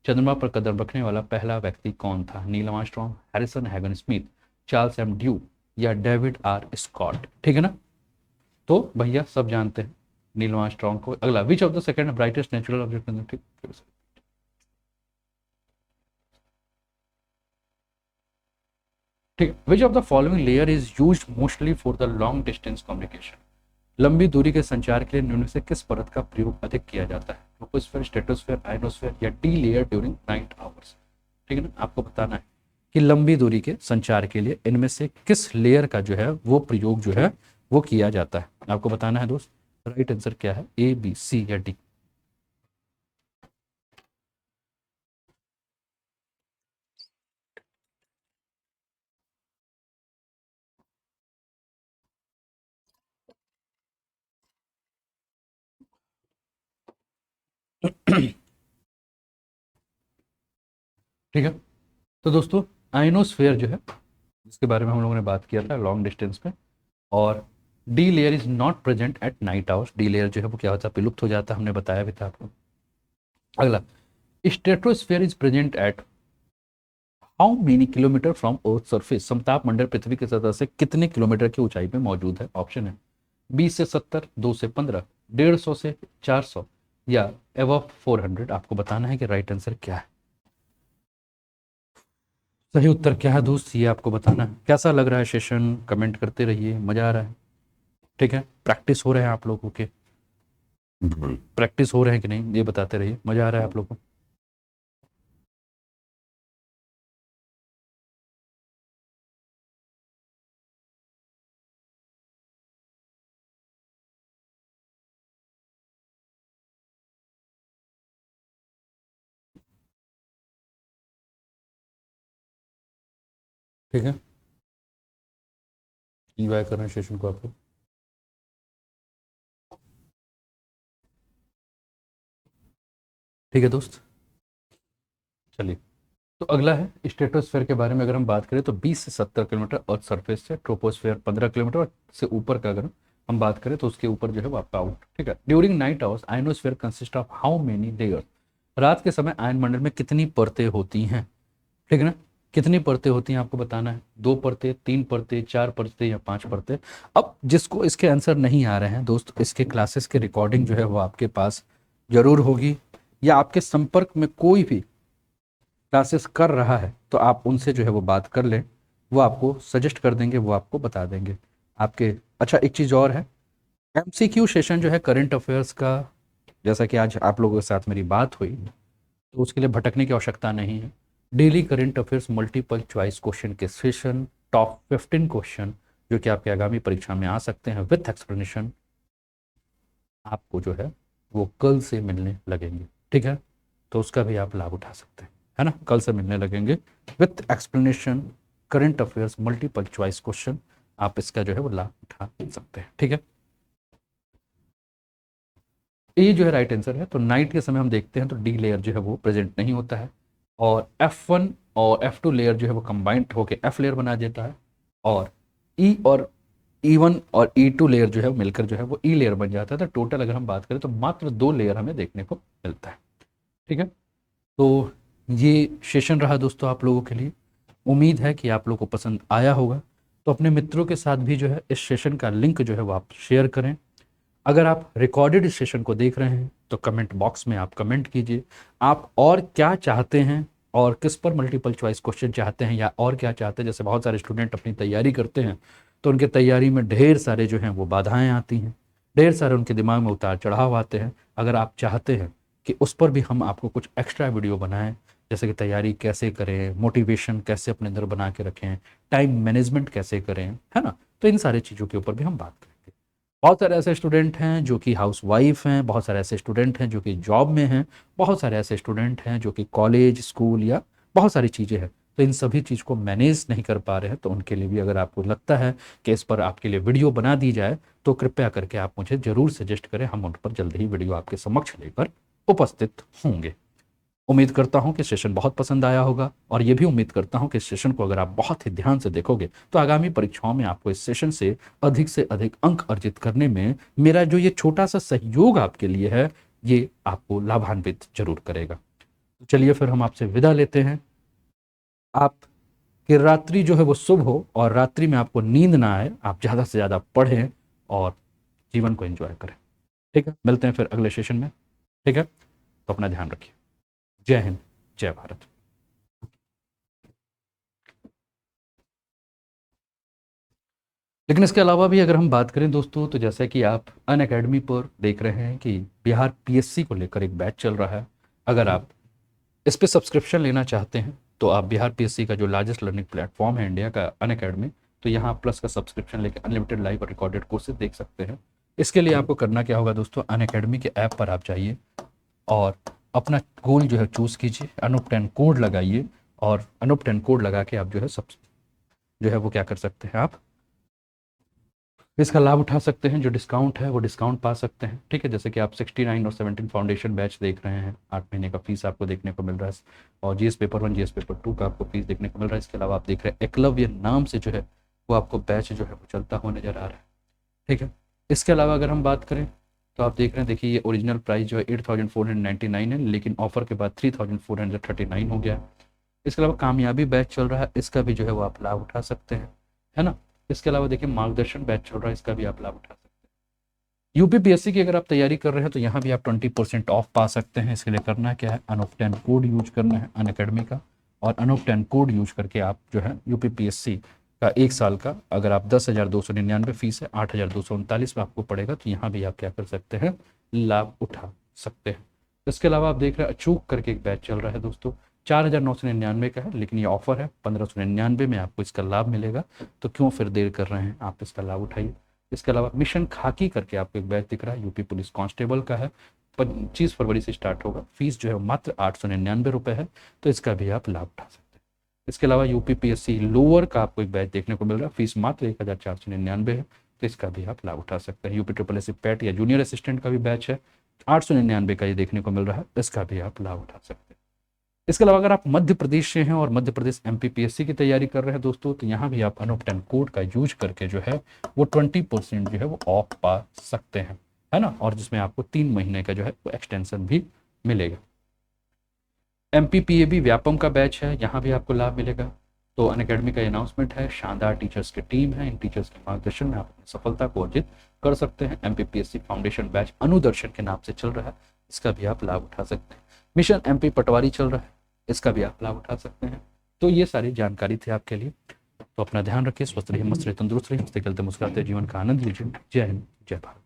चंद्रमा पर कदम रखने वाला पहला व्यक्ति कौन था? Neil Armstrong, Harrison Hagan Smith, Charles M Duke या डेविड आर स्कॉट? ठीक है ना, तो भैया सब जानते हैं नील आर्मस्ट्रॉन्ग को। अगला, which of the second brightest natural object? ठीक, which of the following layer is used mostly for the long distance communication? लंबी दूरी के संचार के लिए निम्न में से किस परत का प्रयोग अधिक किया जाता है? ट्रोपोस्फेयर, स्ट्रेटोस्फेयर, आयनोस्फेयर या D layer during night hours? ठीक है ना, आपको बताना है कि लंबी दूरी के संचार के लिए इनमें से किस लेयर का जो है वो प्रयोग जो है वो किया जाता है। आपको बताना है दोस्त, राइट आंसर क्या है, ए बी सी या डी? ठीक है, तो दोस्तों आइनोस्फेयर जो है जिसके बारे में हम लोगों ने बात किया था लॉन्ग डिस्टेंस में, और D layer is not present at night hours. D layer जो है वो क्या होता है, विलुप्त हो जाता है, हमने बताया भी था आपको। अगला, stratosphere is present at how many kilometre from earth surface? समताप मंडल पृथ्वी की सतह से कितने किलोमीटर की ऊंचाई पे मौजूद है? ऑप्शन है 20 से 70, 2 से 15, 150 से 400 या एवव 400? आपको बताना है कि राइट आंसर क्या है। सही उत्तर क्या है दोस्त, ये आपको बताना है। कैसा लग रहा है सेशन, कमेंट करते रहिए, मजा आ रहा है? ठीक है, प्रैक्टिस हो रहे हैं आप लोगों के, प्रैक्टिस हो रहे हैं कि नहीं ये बताते रहिए, मजा आ रहा है आप लोगों को? ठीक है, इंजॉय कर रहे हैं सेशन को आप लोग? ठीक है दोस्त, चलिए, तो अगला है स्ट्रेटोस्फेयर के बारे में। अगर हम बात करें तो 20 से 70 किलोमीटर अर्थ सरफेस से, ट्रोपोस्फेयर 15 किलोमीटर से ऊपर का अगर हम बात करें तो उसके ऊपर जो है वो आपका आउट। ठीक है, during night hours ionosphere consist of how many layers? रात के समय आयन मंडल में कितनी परतें होती हैं? ठीक है ना, कितनी परतें होती हैं आपको बताना है, 2 परतें, 3 परतें, 4 परतें या 5 परतें? अब जिसको इसके आंसर नहीं आ रहे हैं दोस्त, इसके क्लासेस के रिकॉर्डिंग जो है वो आपके पास जरूर होगी, या आपके संपर्क में कोई भी क्लासेस कर रहा है तो आप उनसे जो है वो बात कर लें, वो आपको सजेस्ट कर देंगे, वो आपको बता देंगे आपके। अच्छा, एक चीज़ और है, एमसीक्यू सेशन जो है करंट अफेयर्स का, जैसा कि आज आप लोगों के साथ मेरी बात हुई, तो उसके लिए भटकने की आवश्यकता नहीं है। Daily current affairs multiple choice question के सेशन, टॉप 15 क्वेश्चन जो कि आपके आगामी परीक्षा में आ सकते हैं विथ एक्सप्लेनेशन, आपको जो है वो कल से मिलने लगेंगे। ठीक है, तो उसका भी आप लाभ उठा सकते हैं, है ना, कल से मिलने लगेंगे with explanation, current affairs multiple choice question, आप इसका जो है वो लाभ उठा सकते हैं। ठीक है, ये जो है राइट आंसर है। तो नाइट के समय हम देखते हैं तो डी लेयर जो है वो प्रेजेंट नहीं होता है, और F1 और F2 लेयर जो है वो कंबाइंड होकर F लेयर बना देता है, और E और E1 और E2 लेयर जो है मिलकर जो है वो E लेयर बन जाता है। तो टोटल अगर हम बात करें तो मात्र 2 लेयर हमें देखने को मिलता है। ठीक है, तो ये सेशन रहा दोस्तों आप लोगों के लिए। उम्मीद है कि आप लोगों को पसंद आया होगा। तो अपने मित्रों के साथ भी जो है इस सेशन का लिंक जो है वो आप शेयर करें। अगर आप रिकॉर्डेड इस सेशन को देख रहे हैं तो कमेंट बॉक्स में आप कमेंट कीजिए आप और क्या चाहते हैं, और किस पर मल्टीपल चॉइस क्वेश्चन चाहते हैं, या और क्या चाहते हैं। जैसे बहुत सारे स्टूडेंट अपनी तैयारी करते हैं तो उनके तैयारी में ढेर सारे जो हैं वो बाधाएं आती हैं, ढेर सारे उनके दिमाग में उतार चढ़ाव आते हैं। अगर आप चाहते हैं कि उस पर भी हम आपको कुछ एक्स्ट्रा वीडियो बनाएं, जैसे कि तैयारी कैसे करें, मोटिवेशन कैसे अपने अंदर बना के रखें, टाइम मैनेजमेंट कैसे करें, है ना, तो इन सारी चीज़ों के ऊपर भी हम बात करेंगे। बहुत सारे ऐसे स्टूडेंट हैं जो कि हाउस वाइफ हैं, बहुत सारे ऐसे स्टूडेंट हैं जो कि जॉब में हैं, बहुत सारे ऐसे स्टूडेंट हैं जो कि कॉलेज स्कूल या बहुत सारी चीज़ें हैं, तो इन सभी चीज़ को मैनेज नहीं कर पा रहे हैं। तो उनके लिए भी अगर आपको लगता है कि इस पर आपके लिए वीडियो बना दी जाए तो कृपया करके आप मुझे ज़रूर सजेस्ट करें, हम उन पर जल्द ही वीडियो आपके समक्ष लेकर उपस्थित होंगे। उम्मीद करता हूं कि सेशन बहुत पसंद आया होगा, और ये भी उम्मीद करता हूं कि इस सेशन को अगर आप बहुत ही ध्यान से देखोगे तो आगामी परीक्षाओं में आपको इस सेशन से अधिक अंक अर्जित करने में मेरा जो ये छोटा सा सहयोग आपके लिए है ये आपको लाभान्वित जरूर करेगा। तो चलिए फिर हम आपसे विदा लेते हैं। आप कि रात्रि जो है वो शुभ हो, और रात्रि में आपको नींद ना आए, आप ज़्यादा से ज़्यादा पढ़ें और जीवन को एंजॉय करें। ठीक है, मिलते हैं फिर अगले सेशन में। ठीक है, तो अपना ध्यान रखिए। जय हिंद, जय भारत। लेकिन इसके अलावा भी अगर हम बात करें दोस्तों, तो जैसा कि आप अन अकेडमी पर देख रहे हैं कि बिहार पीएससी को लेकर एक बैच चल रहा है। अगर आप इस पर सब्सक्रिप्शन लेना चाहते हैं तो आप बिहार पीएससी का जो लार्जेस्ट लर्निंग प्लेटफॉर्म है इंडिया का, अन अकेडमी, तो यहाँ प्लस का सब्सक्रिप्शन लेकर अनलिमिटेड लाइव और रिकॉर्डेड कोर्सेज देख सकते हैं। इसके लिए आपको करना क्या होगा दोस्तों, अन अकेडमी के ऐप पर आप जाइए और अपना गोल जो है चूज़ कीजिए, अनूप 10 कोड लगाइए, और अनूप 10 कोड लगा के आप जो है सब जो है वो क्या कर सकते हैं, आप इसका लाभ उठा सकते हैं। जो डिस्काउंट है वो डिस्काउंट पा सकते हैं। ठीक है, जैसे कि आप 69 और 17 फाउंडेशन बैच देख रहे हैं, 8 महीने का फीस आपको देखने को मिल रहा है, और जीएस पेपर 1 जीएस पेपर 2 का आपको फीस देखने को मिल रहा है। इसके अलावा आप देख रहे हैं एकलव्य नाम से जो है वो आपको बैच जो है वो चलता हुआ नजर आ रहा है। ठीक है, इसके अलावा अगर हम बात करें तो आप देख रहे हैं, देखिए ये ओरिजिनल प्राइस जो है 8499 है, लेकिन ऑफर के बाद 3439 हो गया है। इसके अलावा कामयाबी बैच चल रहा है, इसका भी जो है वो आप लाभ उठा सकते हैं, है ना। इसके अलावा देखिए मार्गदर्शन बैच चल रहा है, इसका भी आप लाभ उठा सकते हैं। यूपीपीएससी की अगर आप तैयारी कर रहे हैं तो यहाँ भी आप 20% ऑफ पा सकते हैं। इसके लिए करना क्या है, अनूप 10 कोड यूज करना है अन अकेडमी का, और अनूप 10 कोड यूज करके आप जो है यूपीपीएससी का 1 साल का, अगर आप 10,299 फीस है, 8,239 में आपको पड़ेगा, तो यहाँ भी आप क्या कर सकते हैं, लाभ उठा सकते हैं। इसके अलावा आप देख रहे हैं अचूक करके एक बैच चल रहा है दोस्तों, 4,999 का है, लेकिन ये ऑफर है 1,599 में आपको इसका लाभ मिलेगा। तो क्यों फिर देर कर रहे हैं, आप इसका लाभ उठाइए। इसके अलावा मिशन खाकी करके आपको एक बैच दिख रहा है, यूपी पुलिस कांस्टेबल का है, 25 फरवरी से स्टार्ट होगा, फीस जो है मात्र 899 रुपये है, तो इसका भी आप लाभ उठा सकते हैं। इसके अलावा यूपी पीएससी लोअर का आपको एक बैच देखने को मिल रहा है, फीस मात्र 1,499 है, तो इसका भी आप लाभ उठा सकते हैं। यूपी ट्रिपल एस पैट या जूनियर असिस्टेंट का भी बैच है, 899 का ये देखने को मिल रहा है, इसका भी आप लाभ उठा सकते हैं। इसके अलावा अगर आप मध्य प्रदेश से हैं और मध्य प्रदेश एमपीपीएससी की तैयारी कर रहे हैं दोस्तों, तो यहाँ भी आप अनूप 10 कोड का यूज करके जो है वो 20% जो है वो ऑफ पा सकते हैं, है ना, और जिसमें आपको 3 महीने का जो है वो एक्सटेंशन भी मिलेगा। एमपीपीएबी व्यापम का बैच है, यहाँ भी आपको लाभ मिलेगा। तो अन अकेडमी का अनाउंसमेंट है, शानदार टीचर्स की टीम है, इन टीचर्स के मार्गदर्शन में आप अपनी सफलता को अर्जित कर सकते हैं। एमपीपीएससी फाउंडेशन बैच अनुदर्शन के नाम से चल रहा है, इसका भी आप लाभ उठा सकते हैं। मिशन एमपी पटवारी चल रहा है, इसका भी आप लाभ उठा सकते हैं। तो ये सारी जानकारी थी आपके लिए। तो अपना ध्यान रखिए, स्वस्थ रहिए, मस्त रहिए, तंदुरुस्त रहिए, हंसते खेलते मुस्कुराते जीवन का आनंद लीजिए। जय हिंद, जय भारत।